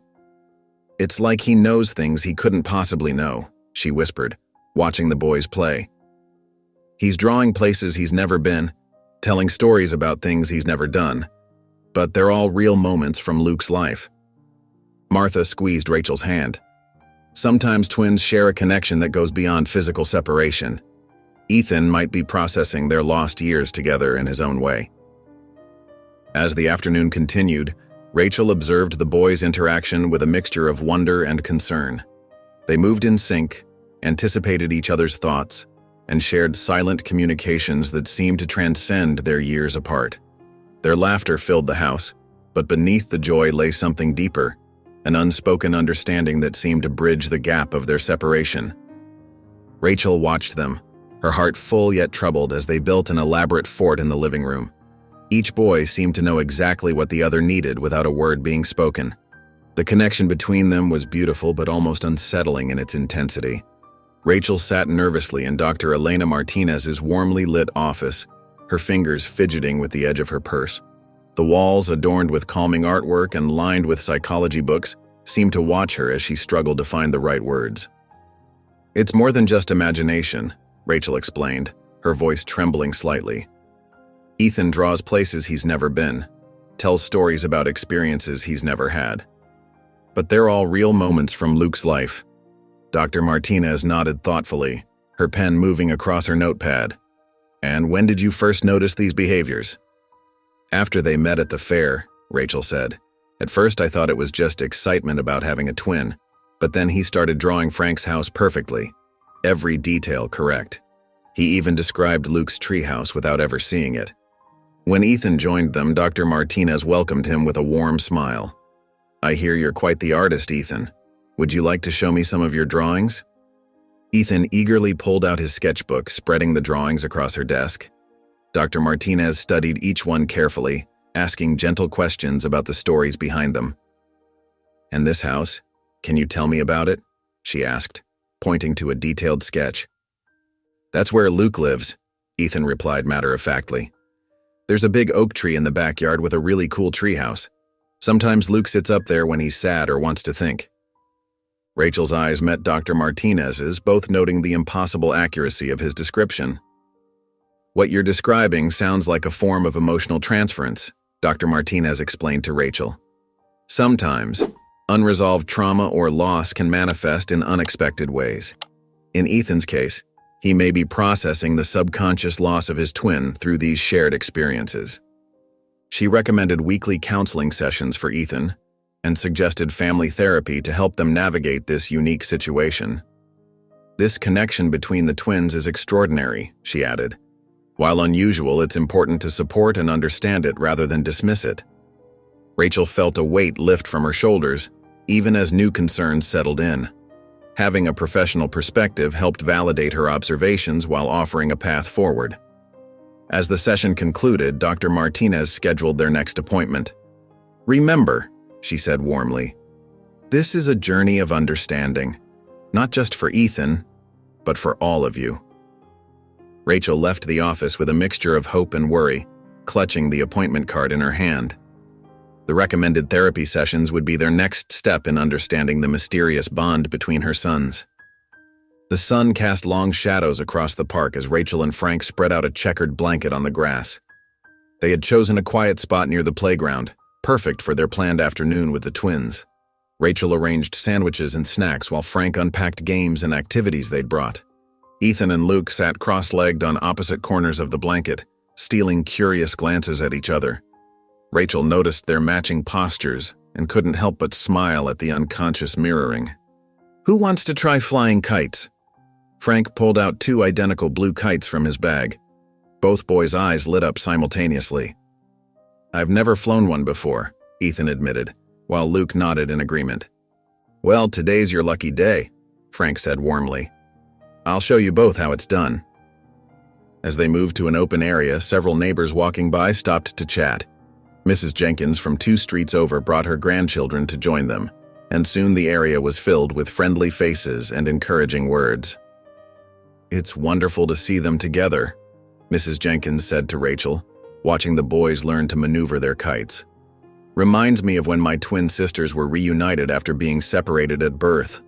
"It's like he knows things he couldn't possibly know," she whispered, watching the boys play. "He's drawing places he's never been, telling stories about things he's never done, but they're all real moments from Luke's life." Martha squeezed Rachel's hand. "Sometimes twins share a connection that goes beyond physical separation. Ethan might be processing their lost years together in his own way." As the afternoon continued, Rachel observed the boys' interaction with a mixture of wonder and concern. They moved in sync, anticipated each other's thoughts, and shared silent communications that seemed to transcend their years apart. Their laughter filled the house, but beneath the joy lay something deeper, an unspoken understanding that seemed to bridge the gap of their separation. Rachel watched them, her heart full yet troubled as they built an elaborate fort in the living room. Each boy seemed to know exactly what the other needed without a word being spoken. The connection between them was beautiful but almost unsettling in its intensity. Rachel sat nervously in Dr. Elena Martinez's warmly lit office, her fingers fidgeting with the edge of her purse. The walls, adorned with calming artwork and lined with psychology books, seemed to watch her as she struggled to find the right words. "It's more than just imagination," Rachel explained, her voice trembling slightly. "Ethan draws places he's never been, tells stories about experiences he's never had. But they're all real moments from Luke's life." Dr. Martinez nodded thoughtfully, her pen moving across her notepad. "And when did you first notice these behaviors?" "After they met at the fair," Rachel said. "At first I thought it was just excitement about having a twin, but then he started drawing Frank's house perfectly. Every detail correct. He even described Luke's treehouse without ever seeing it. When Ethan joined them, Dr. Martinez welcomed him with a warm smile. "I hear you're quite the artist, Ethan. Would you like to show me some of your drawings?" Ethan eagerly pulled out his sketchbook, spreading the drawings across her desk. Dr. Martinez studied each one carefully, asking gentle questions about the stories behind them. "And this house? Can you tell me about it?" she asked, pointing to a detailed sketch. "That's where Luke lives," Ethan replied matter-of-factly. "There's a big oak tree in the backyard with a really cool treehouse. Sometimes Luke sits up there when he's sad or wants to think." Rachel's eyes met Dr. Martinez's, both noting the impossible accuracy of his description. "What you're describing sounds like a form of emotional transference," Dr. Martinez explained to Rachel. "Sometimes, unresolved trauma or loss can manifest in unexpected ways. In Ethan's case, he may be processing the subconscious loss of his twin through these shared experiences." She recommended weekly counseling sessions for Ethan and suggested family therapy to help them navigate this unique situation. "This connection between the twins is extraordinary," she added. "While unusual, it's important to support and understand it rather than dismiss it." Rachel felt a weight lift from her shoulders, even as new concerns settled in. Having a professional perspective helped validate her observations while offering a path forward. As the session concluded, Dr. Martinez scheduled their next appointment. "Remember," she said warmly, "this is a journey of understanding. Not just for Ethan, but for all of you. Rachel left the office with a mixture of hope and worry, clutching the appointment card in her hand. The recommended therapy sessions would be their next step in understanding the mysterious bond between her sons. The sun cast long shadows across the park as Rachel and Frank spread out a checkered blanket on the grass. They had chosen a quiet spot near the playground, perfect for their planned afternoon with the twins. Rachel arranged sandwiches and snacks while Frank unpacked games and activities they'd brought. Ethan and Luke sat cross-legged on opposite corners of the blanket, stealing curious glances at each other. Rachel noticed their matching postures and couldn't help but smile at the unconscious mirroring. "Who wants to try flying kites?" Frank pulled out 2 identical blue kites from his bag. Both boys' eyes lit up simultaneously. "I've never flown one before," Ethan admitted, while Luke nodded in agreement. "Well, today's your lucky day," Frank said warmly. "I'll show you both how it's done." As they moved to an open area, several neighbors walking by stopped to chat. Mrs. Jenkins from 2 streets over brought her grandchildren to join them, and soon the area was filled with friendly faces and encouraging words. "It's wonderful to see them together," Mrs. Jenkins said to Rachel, watching the boys learn to maneuver their kites. "Reminds me of when my twin sisters were reunited after being separated at birth."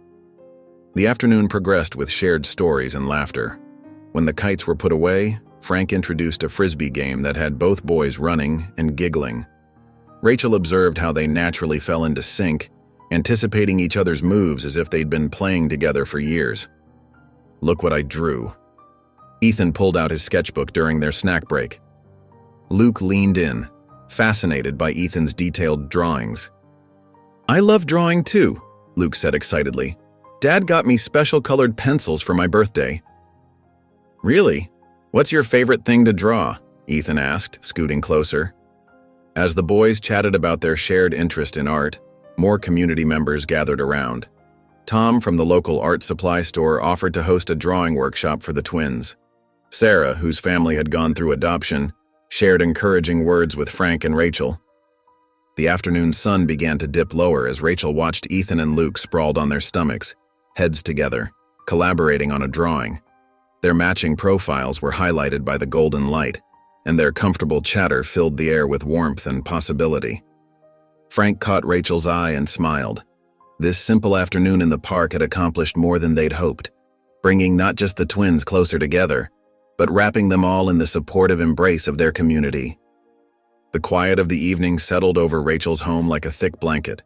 The afternoon progressed with shared stories and laughter. When the kites were put away, Frank introduced a frisbee game that had both boys running and giggling. Rachel observed how they naturally fell into sync, anticipating each other's moves as if they'd been playing together for years. "Look what I drew." Ethan pulled out his sketchbook during their snack break. Luke leaned in, fascinated by Ethan's detailed drawings. "I love drawing too," Luke said excitedly. "Dad got me special colored pencils for my birthday." "Really? What's your favorite thing to draw?" Ethan asked, scooting closer. As the boys chatted about their shared interest in art, more community members gathered around. Tom from the local art supply store offered to host a drawing workshop for the twins. Sarah, whose family had gone through adoption, shared encouraging words with Frank and Rachel. The afternoon sun began to dip lower as Rachel watched Ethan and Luke sprawled on their stomachs, heads together, collaborating on a drawing. Their matching profiles were highlighted by the golden light, and their comfortable chatter filled the air with warmth and possibility. Frank caught Rachel's eye and smiled. This simple afternoon in the park had accomplished more than they'd hoped, bringing not just the twins closer together, but wrapping them all in the supportive embrace of their community. The quiet of the evening settled over Rachel's home like a thick blanket.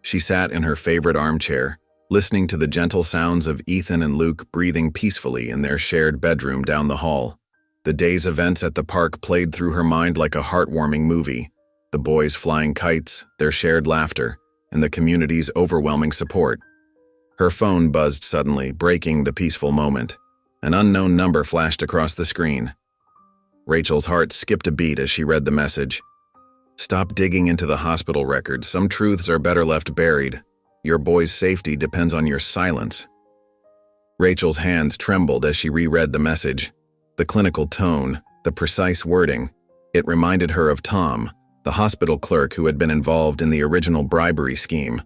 She sat in her favorite armchair, listening to the gentle sounds of Ethan and Luke breathing peacefully in their shared bedroom down the hall. The day's events at the park played through her mind like a heartwarming movie. The boys flying kites, their shared laughter, and the community's overwhelming support. Her phone buzzed suddenly, breaking the peaceful moment. An unknown number flashed across the screen. Rachel's heart skipped a beat as she read the message. "Stop digging into the hospital records. Some truths are better left buried. Your boy's safety depends on your silence." Rachel's hands trembled as she reread the message. The clinical tone, the precise wording. It reminded her of Tom, the hospital clerk who had been involved in the original bribery scheme.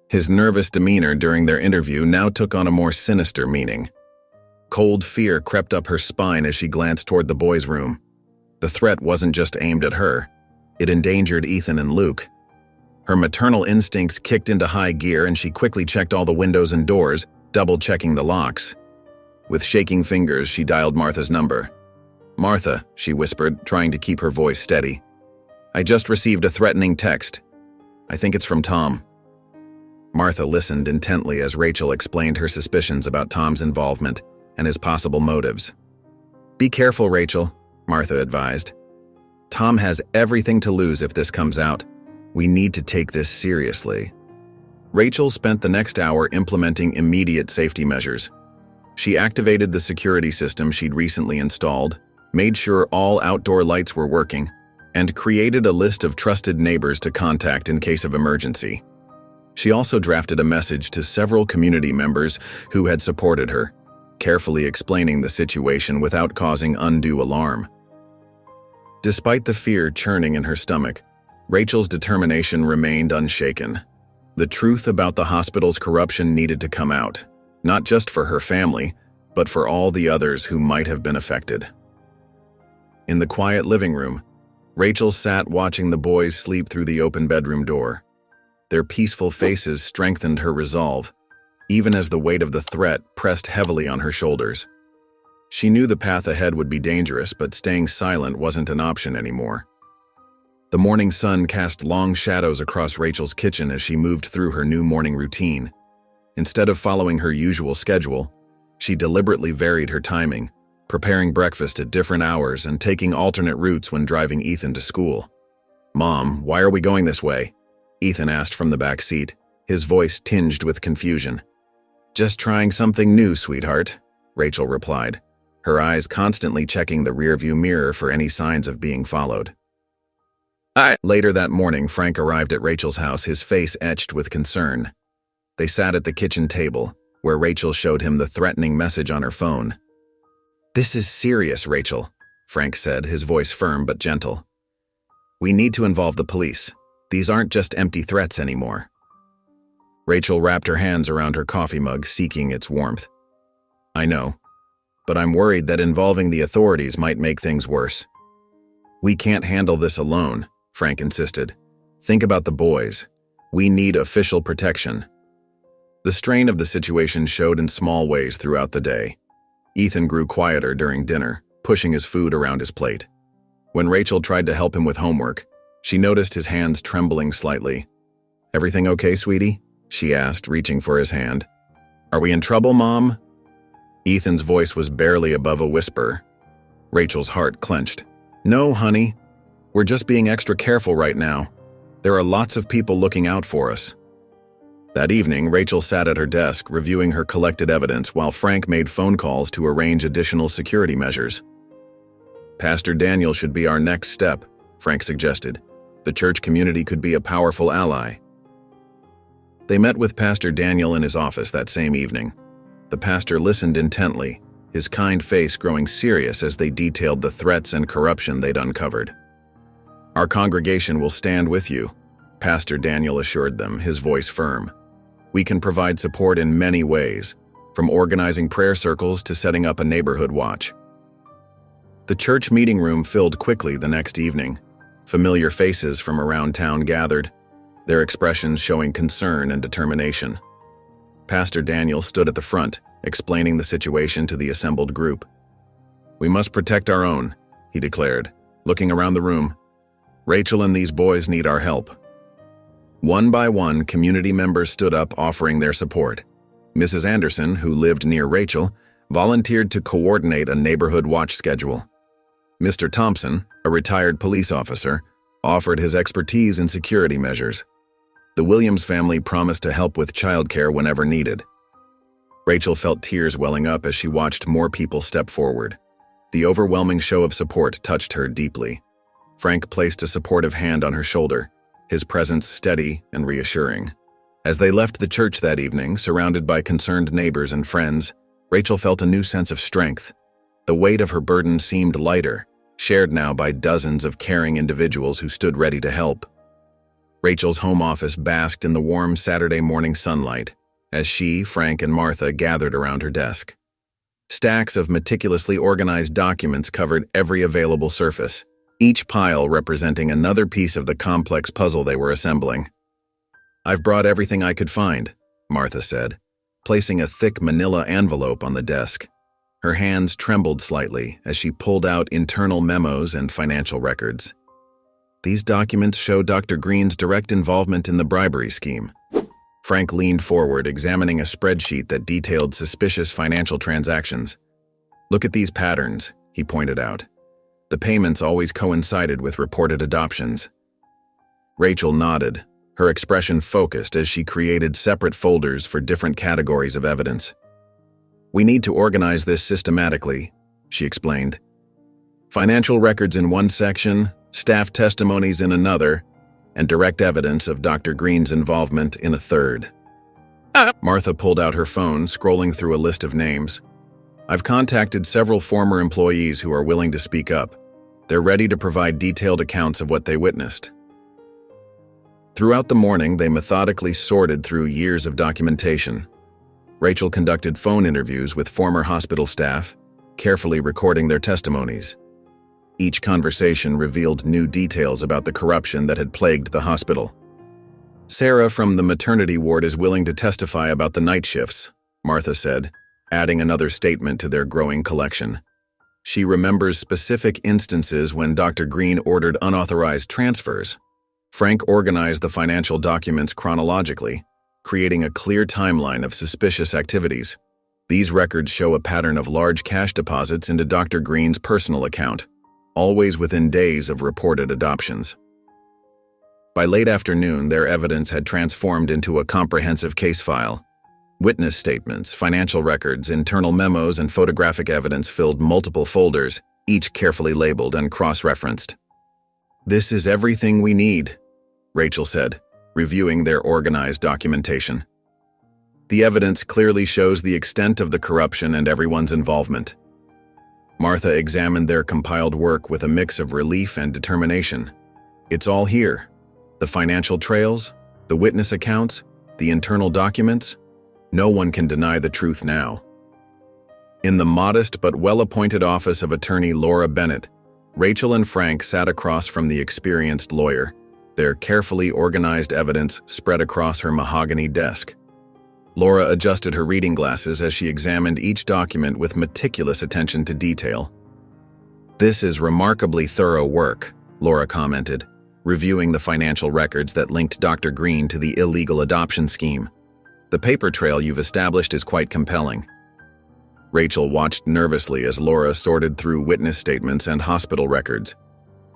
His nervous demeanor during their interview now took on a more sinister meaning. Cold fear crept up her spine as she glanced toward the boys' room. The threat wasn't just aimed at her. It endangered Ethan and Luke. Her maternal instincts kicked into high gear and she quickly checked all the windows and doors, double-checking the locks. With shaking fingers, she dialed Martha's number. "Martha," she whispered, trying to keep her voice steady. "I just received a threatening text. I think it's from Tom." Martha listened intently as Rachel explained her suspicions about Tom's involvement and his possible motives. "Be careful, Rachel," Martha advised. "Tom has everything to lose if this comes out. We need to take this seriously." Rachel spent the next hour implementing immediate safety measures. She activated the security system she'd recently installed, made sure all outdoor lights were working, and created a list of trusted neighbors to contact in case of emergency. She also drafted a message to several community members who had supported her, carefully explaining the situation without causing undue alarm. Despite the fear churning in her stomach, Rachel's determination remained unshaken. The truth about the hospital's corruption needed to come out, not just for her family, but for all the others who might have been affected. In the quiet living room, Rachel sat watching the boys sleep through the open bedroom door. Their peaceful faces strengthened her resolve, even as the weight of the threat pressed heavily on her shoulders. She knew the path ahead would be dangerous, but staying silent wasn't an option anymore. The morning sun cast long shadows across Rachel's kitchen as she moved through her new morning routine. Instead of following her usual schedule, she deliberately varied her timing, preparing breakfast at different hours and taking alternate routes when driving Ethan to school. "Mom, why are we going this way?" Ethan asked from the back seat, his voice tinged with confusion. "Just trying something new, sweetheart," Rachel replied, her eyes constantly checking the rearview mirror for any signs of being followed. Later that morning, Frank arrived at Rachel's house, his face etched with concern. They sat at the kitchen table, where Rachel showed him the threatening message on her phone. "This is serious, Rachel," Frank said, his voice firm but gentle. "We need to involve the police. These aren't just empty threats anymore." Rachel wrapped her hands around her coffee mug, seeking its warmth. "I know, but I'm worried that involving the authorities might make things worse." "We can't handle this alone," Frank insisted. "Think about the boys. We need official protection." The strain of the situation showed in small ways throughout the day. Ethan grew quieter during dinner, pushing his food around his plate. When Rachel tried to help him with homework, she noticed his hands trembling slightly. "Everything okay, sweetie?" she asked, reaching for his hand. "Are we in trouble, Mom?" Ethan's voice was barely above a whisper. Rachel's heart clenched. "No, honey. We're just being extra careful right now. There are lots of people looking out for us." That evening, Rachel sat at her desk, reviewing her collected evidence while Frank made phone calls to arrange additional security measures. "Pastor Daniel should be our next step," Frank suggested. "The church community could be a powerful ally." They met with Pastor Daniel in his office that same evening. The pastor listened intently, his kind face growing serious as they detailed the threats and corruption they'd uncovered. "Our congregation will stand with you," Pastor Daniel assured them, his voice firm. "We can provide support in many ways, from organizing prayer circles to setting up a neighborhood watch." The church meeting room filled quickly the next evening. Familiar faces from around town gathered, their expressions showing concern and determination. Pastor Daniel stood at the front, explaining the situation to the assembled group. "We must protect our own," he declared, looking around the room. "Rachel and these boys need our help." One by one, community members stood up offering their support. Mrs. Anderson, who lived near Rachel, volunteered to coordinate a neighborhood watch schedule. Mr. Thompson, a retired police officer, offered his expertise in security measures. The Williams family promised to help with childcare whenever needed. Rachel felt tears welling up as she watched more people step forward. The overwhelming show of support touched her deeply. Frank placed a supportive hand on her shoulder, his presence steady and reassuring. As they left the church that evening, surrounded by concerned neighbors and friends, Rachel felt a new sense of strength. The weight of her burden seemed lighter, shared now by dozens of caring individuals who stood ready to help. Rachel's home office basked in the warm Saturday morning sunlight as she, Frank, and Martha gathered around her desk. Stacks of meticulously organized documents covered every available surface, each pile representing another piece of the complex puzzle they were assembling. "I've brought everything I could find," Martha said, placing a thick manila envelope on the desk. Her hands trembled slightly as she pulled out internal memos and financial records. "These documents show Dr. Green's direct involvement in the bribery scheme." Frank leaned forward, examining a spreadsheet that detailed suspicious financial transactions. "Look at these patterns," he pointed out. The payments always coincided with reported adoptions. Rachel nodded, her expression focused as she created separate folders for different categories of evidence. "We need to organize this systematically," she explained. "Financial records in one section, staff testimonies in another, and direct evidence of Dr. Green's involvement in a third." Martha pulled out her phone, scrolling through a list of names. "I've contacted several former employees who are willing to speak up. They're ready to provide detailed accounts of what they witnessed." Throughout the morning, they methodically sorted through years of documentation. Rachel conducted phone interviews with former hospital staff, carefully recording their testimonies. Each conversation revealed new details about the corruption that had plagued the hospital. "Sarah from the maternity ward is willing to testify about the night shifts," Martha said, adding another statement to their growing collection. She remembers specific instances when Dr. Green ordered unauthorized transfers. Frank organized the financial documents chronologically, creating a clear timeline of suspicious activities. These records show a pattern of large cash deposits into Dr. Green's personal account, always within days of reported adoptions. By late afternoon, their evidence had transformed into a comprehensive case file. Witness statements, financial records, internal memos, and photographic evidence filled multiple folders, each carefully labeled and cross-referenced. "This is everything we need," Rachel said, reviewing their organized documentation. "The evidence clearly shows the extent of the corruption and everyone's involvement." Martha examined their compiled work with a mix of relief and determination. "It's all here. The financial trails, the witness accounts, the internal documents. No one can deny the truth now." In the modest but well-appointed office of attorney Laura Bennett, Rachel and Frank sat across from the experienced lawyer, their carefully organized evidence spread across her mahogany desk. Laura adjusted her reading glasses as she examined each document with meticulous attention to detail. "This is remarkably thorough work," Laura commented, reviewing the financial records that linked Dr. Green to the illegal adoption scheme. "The paper trail you've established is quite compelling." Rachel watched nervously as Laura sorted through witness statements and hospital records.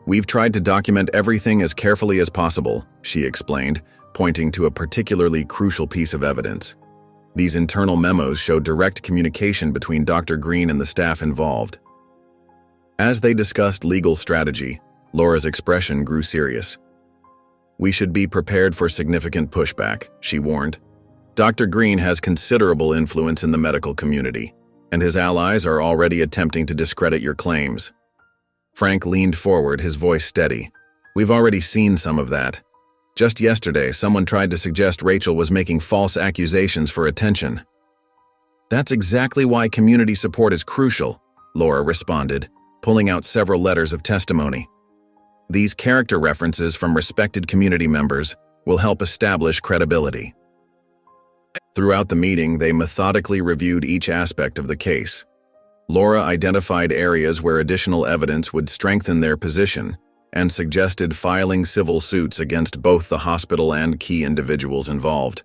"We've tried to document everything as carefully as possible," she explained, pointing to a particularly crucial piece of evidence. These internal memos show direct communication between Dr. Green and the staff involved. As they discussed legal strategy, Laura's expression grew serious. "We should be prepared for significant pushback," she warned. "Dr. Green has considerable influence in the medical community, and his allies are already attempting to discredit your claims." Frank leaned forward, his voice steady. "We've already seen some of that. Just yesterday, someone tried to suggest Rachel was making false accusations for attention." "That's exactly why community support is crucial," Laura responded, pulling out several letters of testimony. "These character references from respected community members will help establish credibility." Throughout the meeting, they methodically reviewed each aspect of the case. Laura identified areas where additional evidence would strengthen their position and suggested filing civil suits against both the hospital and key individuals involved.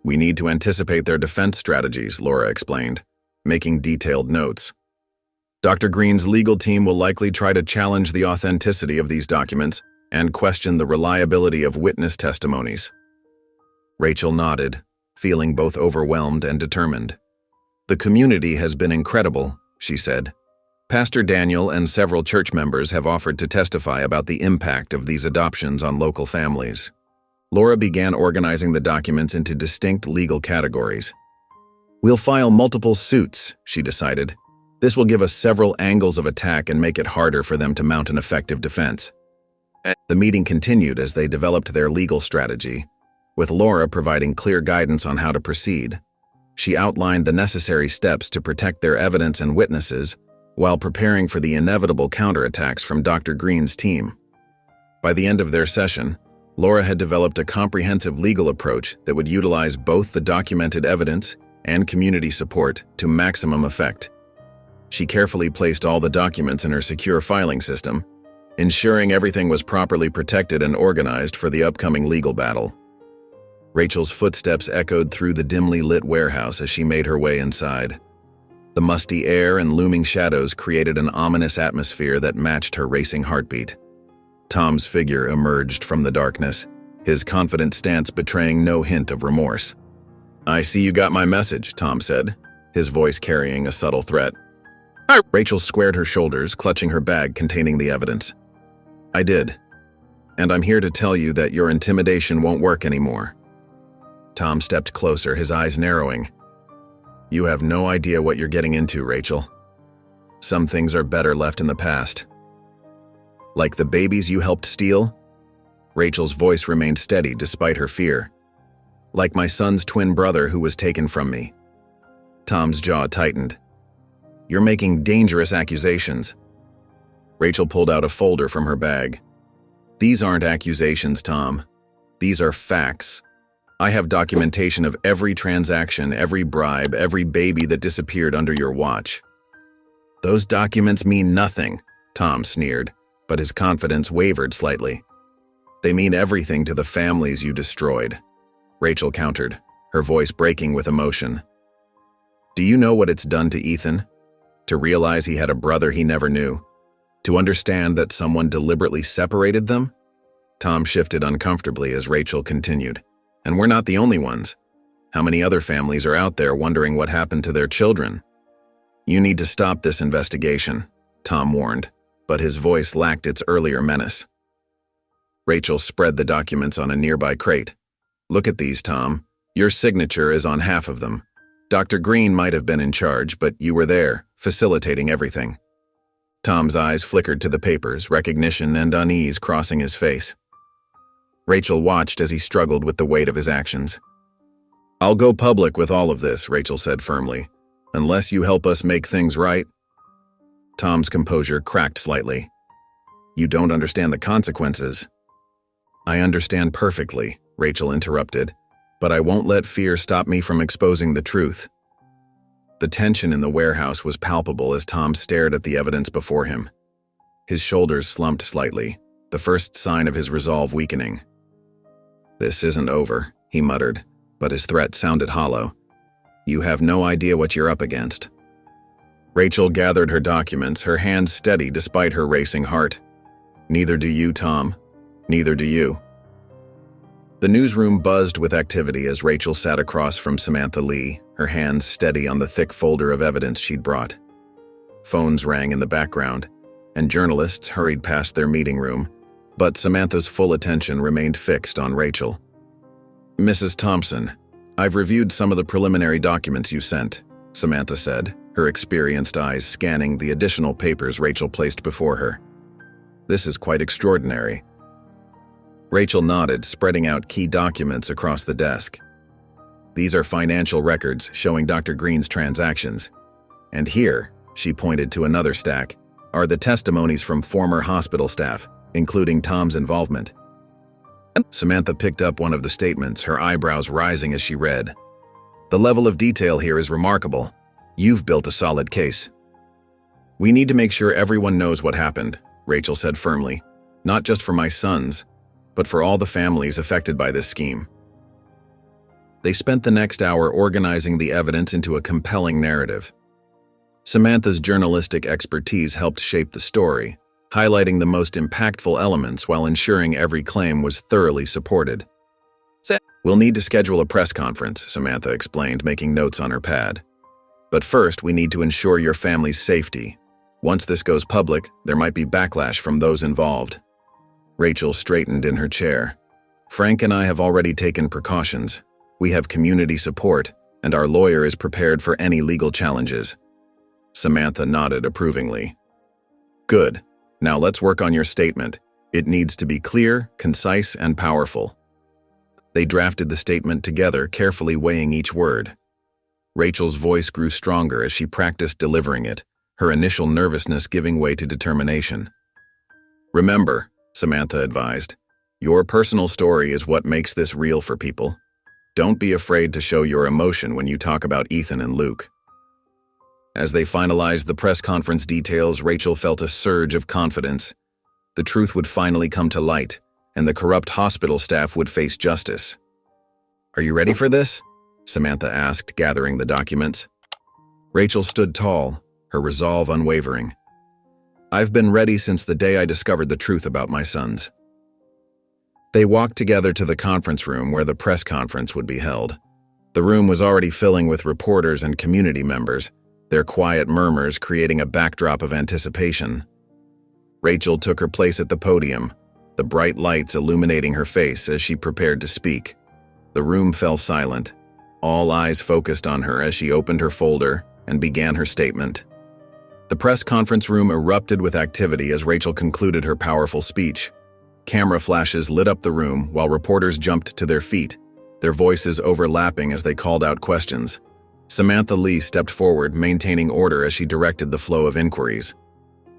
"We need to anticipate their defense strategies," Laura explained, making detailed notes. "Dr. Green's legal team will likely try to challenge the authenticity of these documents and question the reliability of witness testimonies." Rachel nodded, feeling both overwhelmed and determined. "The community has been incredible," she said. "Pastor Daniel and several church members have offered to testify about the impact of these adoptions on local families." Laura began organizing the documents into distinct legal categories. "We'll file multiple suits," she decided. "This will give us several angles of attack and make it harder for them to mount an effective defense." The meeting continued as they developed their legal strategy, with Laura providing clear guidance on how to proceed. She outlined the necessary steps to protect their evidence and witnesses while preparing for the inevitable counterattacks from Dr. Green's team. By the end of their session, Laura had developed a comprehensive legal approach that would utilize both the documented evidence and community support to maximum effect. She carefully placed all the documents in her secure filing system, ensuring everything was properly protected and organized for the upcoming legal battle. Rachel's footsteps echoed through the dimly lit warehouse as she made her way inside. The musty air and looming shadows created an ominous atmosphere that matched her racing heartbeat. Tom's figure emerged from the darkness, his confident stance betraying no hint of remorse. "I see you got my message," Tom said, his voice carrying a subtle threat. Rachel squared her shoulders, clutching her bag containing the evidence. "I did. And I'm here to tell you that your intimidation won't work anymore." Tom stepped closer, his eyes narrowing. "You have no idea what you're getting into, Rachel. Some things are better left in the past." "Like the babies you helped steal?" Rachel's voice remained steady despite her fear. "Like my son's twin brother who was taken from me. Tom's jaw tightened. "You're making dangerous accusations." Rachel pulled out a folder from her bag. "These aren't accusations, Tom. These are facts. I have documentation of every transaction, every bribe, every baby that disappeared under your watch." "Those documents mean nothing," Tom sneered, but his confidence wavered slightly. "They mean everything to the families you destroyed," Rachel countered, her voice breaking with emotion. "Do you know what it's done to Ethan? To realize he had a brother he never knew? To understand that someone deliberately separated them?" Tom shifted uncomfortably as Rachel continued. "And we're not the only ones. How many other families are out there wondering what happened to their children?" "You need to stop this investigation," Tom warned, but his voice lacked its earlier menace. Rachel spread the documents on a nearby crate. "Look at these, Tom. Your signature is on half of them. Dr. Green might have been in charge, but you were there, facilitating everything." Tom's eyes flickered to the papers, recognition and unease crossing his face. Rachel watched as he struggled with the weight of his actions. "I'll go public with all of this," Rachel said firmly, "unless you help us make things right." Tom's composure cracked slightly. "You don't understand the consequences." "I understand perfectly," Rachel interrupted, "but I won't let fear stop me from exposing the truth." The tension in the warehouse was palpable as Tom stared at the evidence before him. His shoulders slumped slightly, the first sign of his resolve weakening. "This isn't over," he muttered, but his threat sounded hollow. "You have no idea what you're up against." Rachel gathered her documents, her hands steady despite her racing heart. "Neither do you, Tom. Neither do you." The newsroom buzzed with activity as Rachel sat across from Samantha Lee, her hands steady on the thick folder of evidence she'd brought. Phones rang in the background, and journalists hurried past their meeting room, but Samantha's full attention remained fixed on Rachel. "Mrs. Thompson, I've reviewed some of the preliminary documents you sent," Samantha said, her experienced eyes scanning the additional papers Rachel placed before her. "This is quite extraordinary." Rachel nodded, spreading out key documents across the desk. "These are financial records showing Dr. Green's transactions. And here," she pointed to another stack, "are the testimonies from former hospital staff, including Tom's involvement." Samantha picked up one of the statements, her eyebrows rising as she read. "The level of detail here is remarkable. You've built a solid case." "We need to make sure everyone knows what happened," Rachel said firmly. "Not just for my sons, but for all the families affected by this scheme." They spent the next hour organizing the evidence into a compelling narrative. Samantha's journalistic expertise helped shape the story, highlighting the most impactful elements while ensuring every claim was thoroughly supported. "We'll need to schedule a press conference," Samantha explained, making notes on her pad. "But first, we need to ensure your family's safety. Once this goes public, there might be backlash from those involved." Rachel straightened in her chair. "Frank and I have already taken precautions. We have community support, and our lawyer is prepared for any legal challenges." Samantha nodded approvingly. "Good. Now let's work on your statement. It needs to be clear, concise, and powerful." They drafted the statement together, carefully weighing each word. Rachel's voice grew stronger as she practiced delivering it, her initial nervousness giving way to determination. "Remember," Samantha advised, "your personal story is what makes this real for people. Don't be afraid to show your emotion when you talk about Ethan and Luke." As they finalized the press conference details, Rachel felt a surge of confidence. The truth would finally come to light, and the corrupt hospital staff would face justice. "Are you ready for this?" Samantha asked, gathering the documents. Rachel stood tall, her resolve unwavering. "I've been ready since the day I discovered the truth about my sons." They walked together to the conference room where the press conference would be held. The room was already filling with reporters and community members, their quiet murmurs creating a backdrop of anticipation. Rachel took her place at the podium, the bright lights illuminating her face as she prepared to speak. The room fell silent, all eyes focused on her as she opened her folder and began her statement. The press conference room erupted with activity as Rachel concluded her powerful speech. Camera flashes lit up the room while reporters jumped to their feet, their voices overlapping as they called out questions. Samantha Lee stepped forward, maintaining order as she directed the flow of inquiries.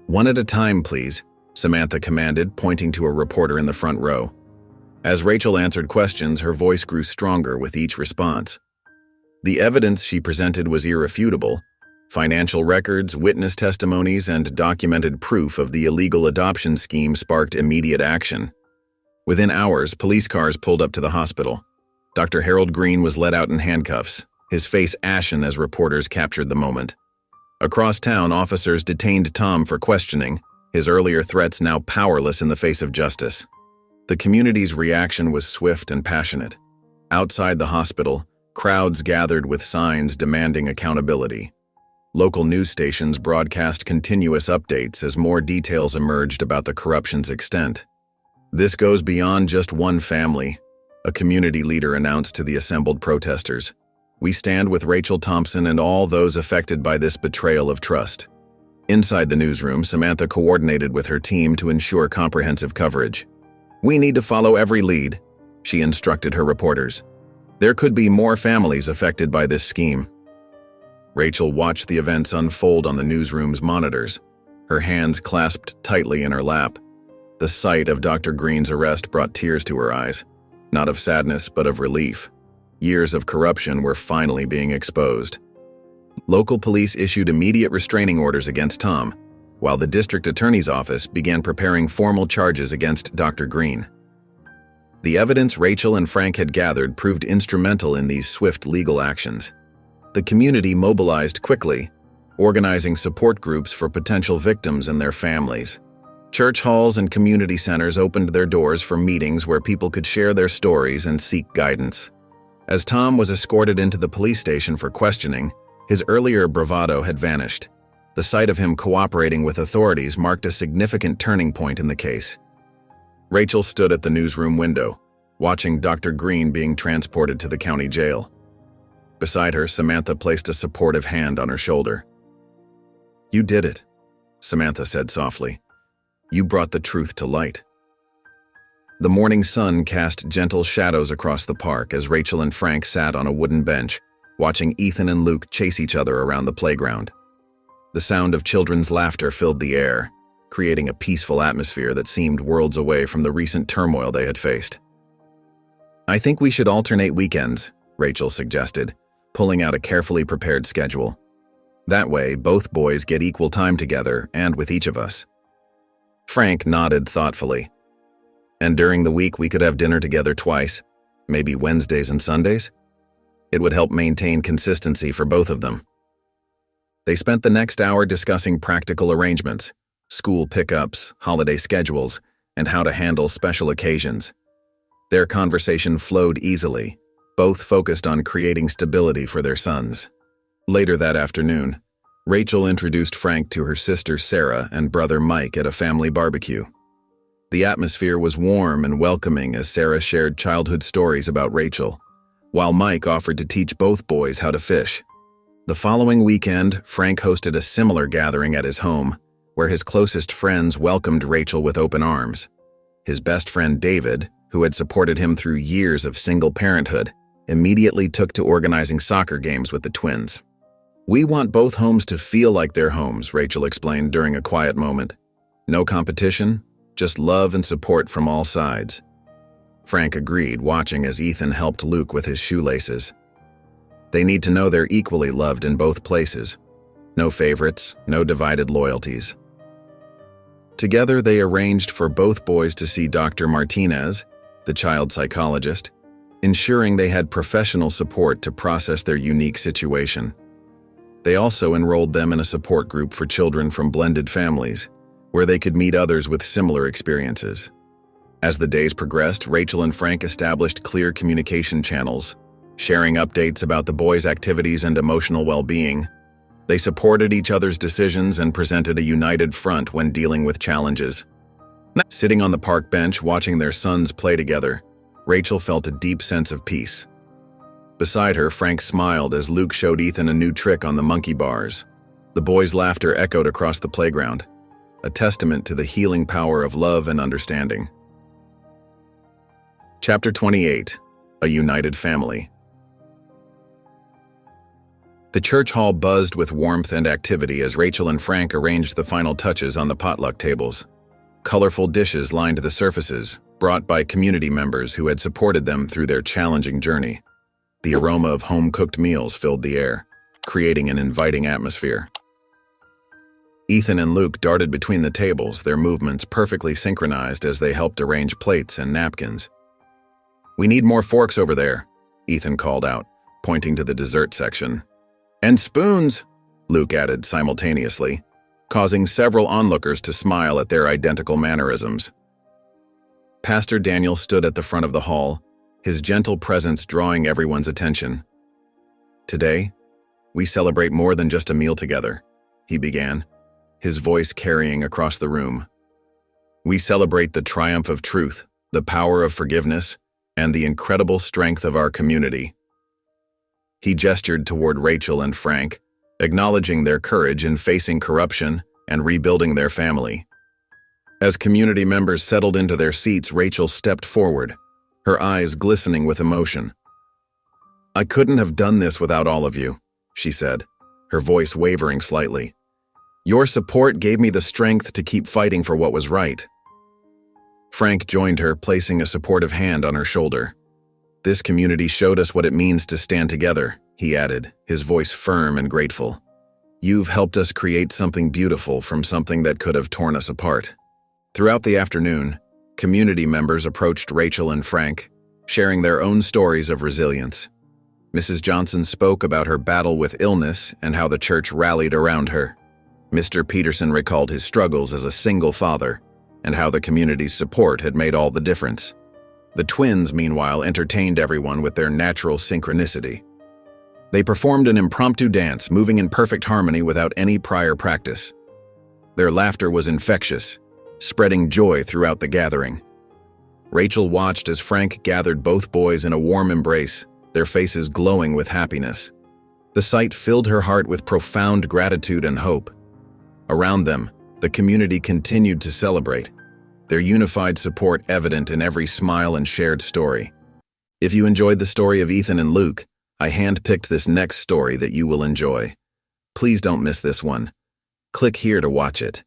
"One at a time, please," Samantha commanded, pointing to a reporter in the front row. As Rachel answered questions, her voice grew stronger with each response. The evidence she presented was irrefutable: financial records, witness testimonies, and documented proof of the illegal adoption scheme sparked immediate action. Within hours, police cars pulled up to the hospital. Dr. Harold Green was led out in handcuffs, his face ashen as reporters captured the moment. Across town, officers detained Tom for questioning, his earlier threats now powerless in the face of justice. The community's reaction was swift and passionate. Outside the hospital, crowds gathered with signs demanding accountability. Local news stations broadcast continuous updates as more details emerged about the corruption's extent. "This goes beyond just one family," a community leader announced to the assembled protesters. "We stand with Rachel Thompson and all those affected by this betrayal of trust." Inside the newsroom, Samantha coordinated with her team to ensure comprehensive coverage. "We need to follow every lead," she instructed her reporters. "There could be more families affected by this scheme." Rachel watched the events unfold on the newsroom's monitors, her hands clasped tightly in her lap. The sight of Dr. Green's arrest brought tears to her eyes, not of sadness but of relief. Years of corruption were finally being exposed. Local police issued immediate restraining orders against Tom, while the district attorney's office began preparing formal charges against Dr. Green. The evidence Rachel and Frank had gathered proved instrumental in these swift legal actions. The community mobilized quickly, organizing support groups for potential victims and their families. Church halls and community centers opened their doors for meetings where people could share their stories and seek guidance. As Tom was escorted into the police station for questioning, his earlier bravado had vanished. The sight of him cooperating with authorities marked a significant turning point in the case. Rachel stood at the newsroom window, watching Dr. Green being transported to the county jail. Beside her, Samantha placed a supportive hand on her shoulder. "You did it," Samantha said softly. "You brought the truth to light." The morning sun cast gentle shadows across the park as Rachel and Frank sat on a wooden bench, watching Ethan and Luke chase each other around the playground. The sound of children's laughter filled the air, creating a peaceful atmosphere that seemed worlds away from the recent turmoil they had faced. "I think we should alternate weekends," Rachel suggested, pulling out a carefully prepared schedule. "That way, both boys get equal time together and with each of us." Frank nodded thoughtfully. "And during the week we could have dinner together twice, maybe Wednesdays and Sundays? It would help maintain consistency for both of them." They spent the next hour discussing practical arrangements, school pickups, holiday schedules, and how to handle special occasions. Their conversation flowed easily, both focused on creating stability for their sons. Later that afternoon, Rachel introduced Frank to her sister Sarah and brother Mike at a family barbecue. The atmosphere was warm and welcoming as Sarah shared childhood stories about Rachel, while Mike offered to teach both boys how to fish. The following weekend, Frank hosted a similar gathering at his home, where his closest friends welcomed Rachel with open arms. His best friend David, who had supported him through years of single parenthood, immediately took to organizing soccer games with the twins. "We want both homes to feel like their homes," Rachel explained during a quiet moment. "No competition, just love and support from all sides." Frank agreed, watching as Ethan helped Luke with his shoelaces. They need to know they're equally loved in both places. No favorites, no divided loyalties. Together, they arranged for both boys to see Dr. Martinez, the child psychologist, ensuring they had professional support to process their unique situation. They also enrolled them in a support group for children from blended families, where they could meet others with similar experiences. As the days progressed, Rachel and Frank established clear communication channels, sharing updates about the boys' activities and emotional well-being. They supported each other's decisions and presented a united front when dealing with challenges. Sitting on the park bench watching their sons play together, Rachel felt a deep sense of peace. Beside her, Frank smiled as Luke showed Ethan a new trick on the monkey bars. The boys' laughter echoed across the playground, a testament to the healing power of love and understanding. Chapter 28: A United Family. The church hall buzzed with warmth and activity as Rachel and Frank arranged the final touches on the potluck tables. Colorful dishes lined the surfaces, brought by community members who had supported them through their challenging journey. The aroma of home-cooked meals filled the air, creating an inviting atmosphere. Ethan and Luke darted between the tables, their movements perfectly synchronized as they helped arrange plates and napkins. "We need more forks over there," Ethan called out, pointing to the dessert section. "And spoons," Luke added simultaneously, causing several onlookers to smile at their identical mannerisms. Pastor Daniel stood at the front of the hall, his gentle presence drawing everyone's attention. "Today, we celebrate more than just a meal together," he began, his voice carrying across the room. "We celebrate the triumph of truth, the power of forgiveness, and the incredible strength of our community." He gestured toward Rachel and Frank, acknowledging their courage in facing corruption and rebuilding their family. As community members settled into their seats, Rachel stepped forward, her eyes glistening with emotion. "I couldn't have done this without all of you," she said, her voice wavering slightly. "Your support gave me the strength to keep fighting for what was right." Frank joined her, placing a supportive hand on her shoulder. "This community showed us what it means to stand together," he added, his voice firm and grateful. "You've helped us create something beautiful from something that could have torn us apart." Throughout the afternoon, community members approached Rachel and Frank, sharing their own stories of resilience. Mrs. Johnson spoke about her battle with illness and how the church rallied around her. Mr. Peterson recalled his struggles as a single father and how the community's support had made all the difference. The twins, meanwhile, entertained everyone with their natural synchronicity. They performed an impromptu dance, moving in perfect harmony without any prior practice. Their laughter was infectious, spreading joy throughout the gathering. Rachel watched as Frank gathered both boys in a warm embrace, their faces glowing with happiness. The sight filled her heart with profound gratitude and hope. Around them, the community continued to celebrate, their unified support evident in every smile and shared story. If you enjoyed the story of Ethan and Luke, I handpicked this next story that you will enjoy. Please don't miss this one. Click here to watch it.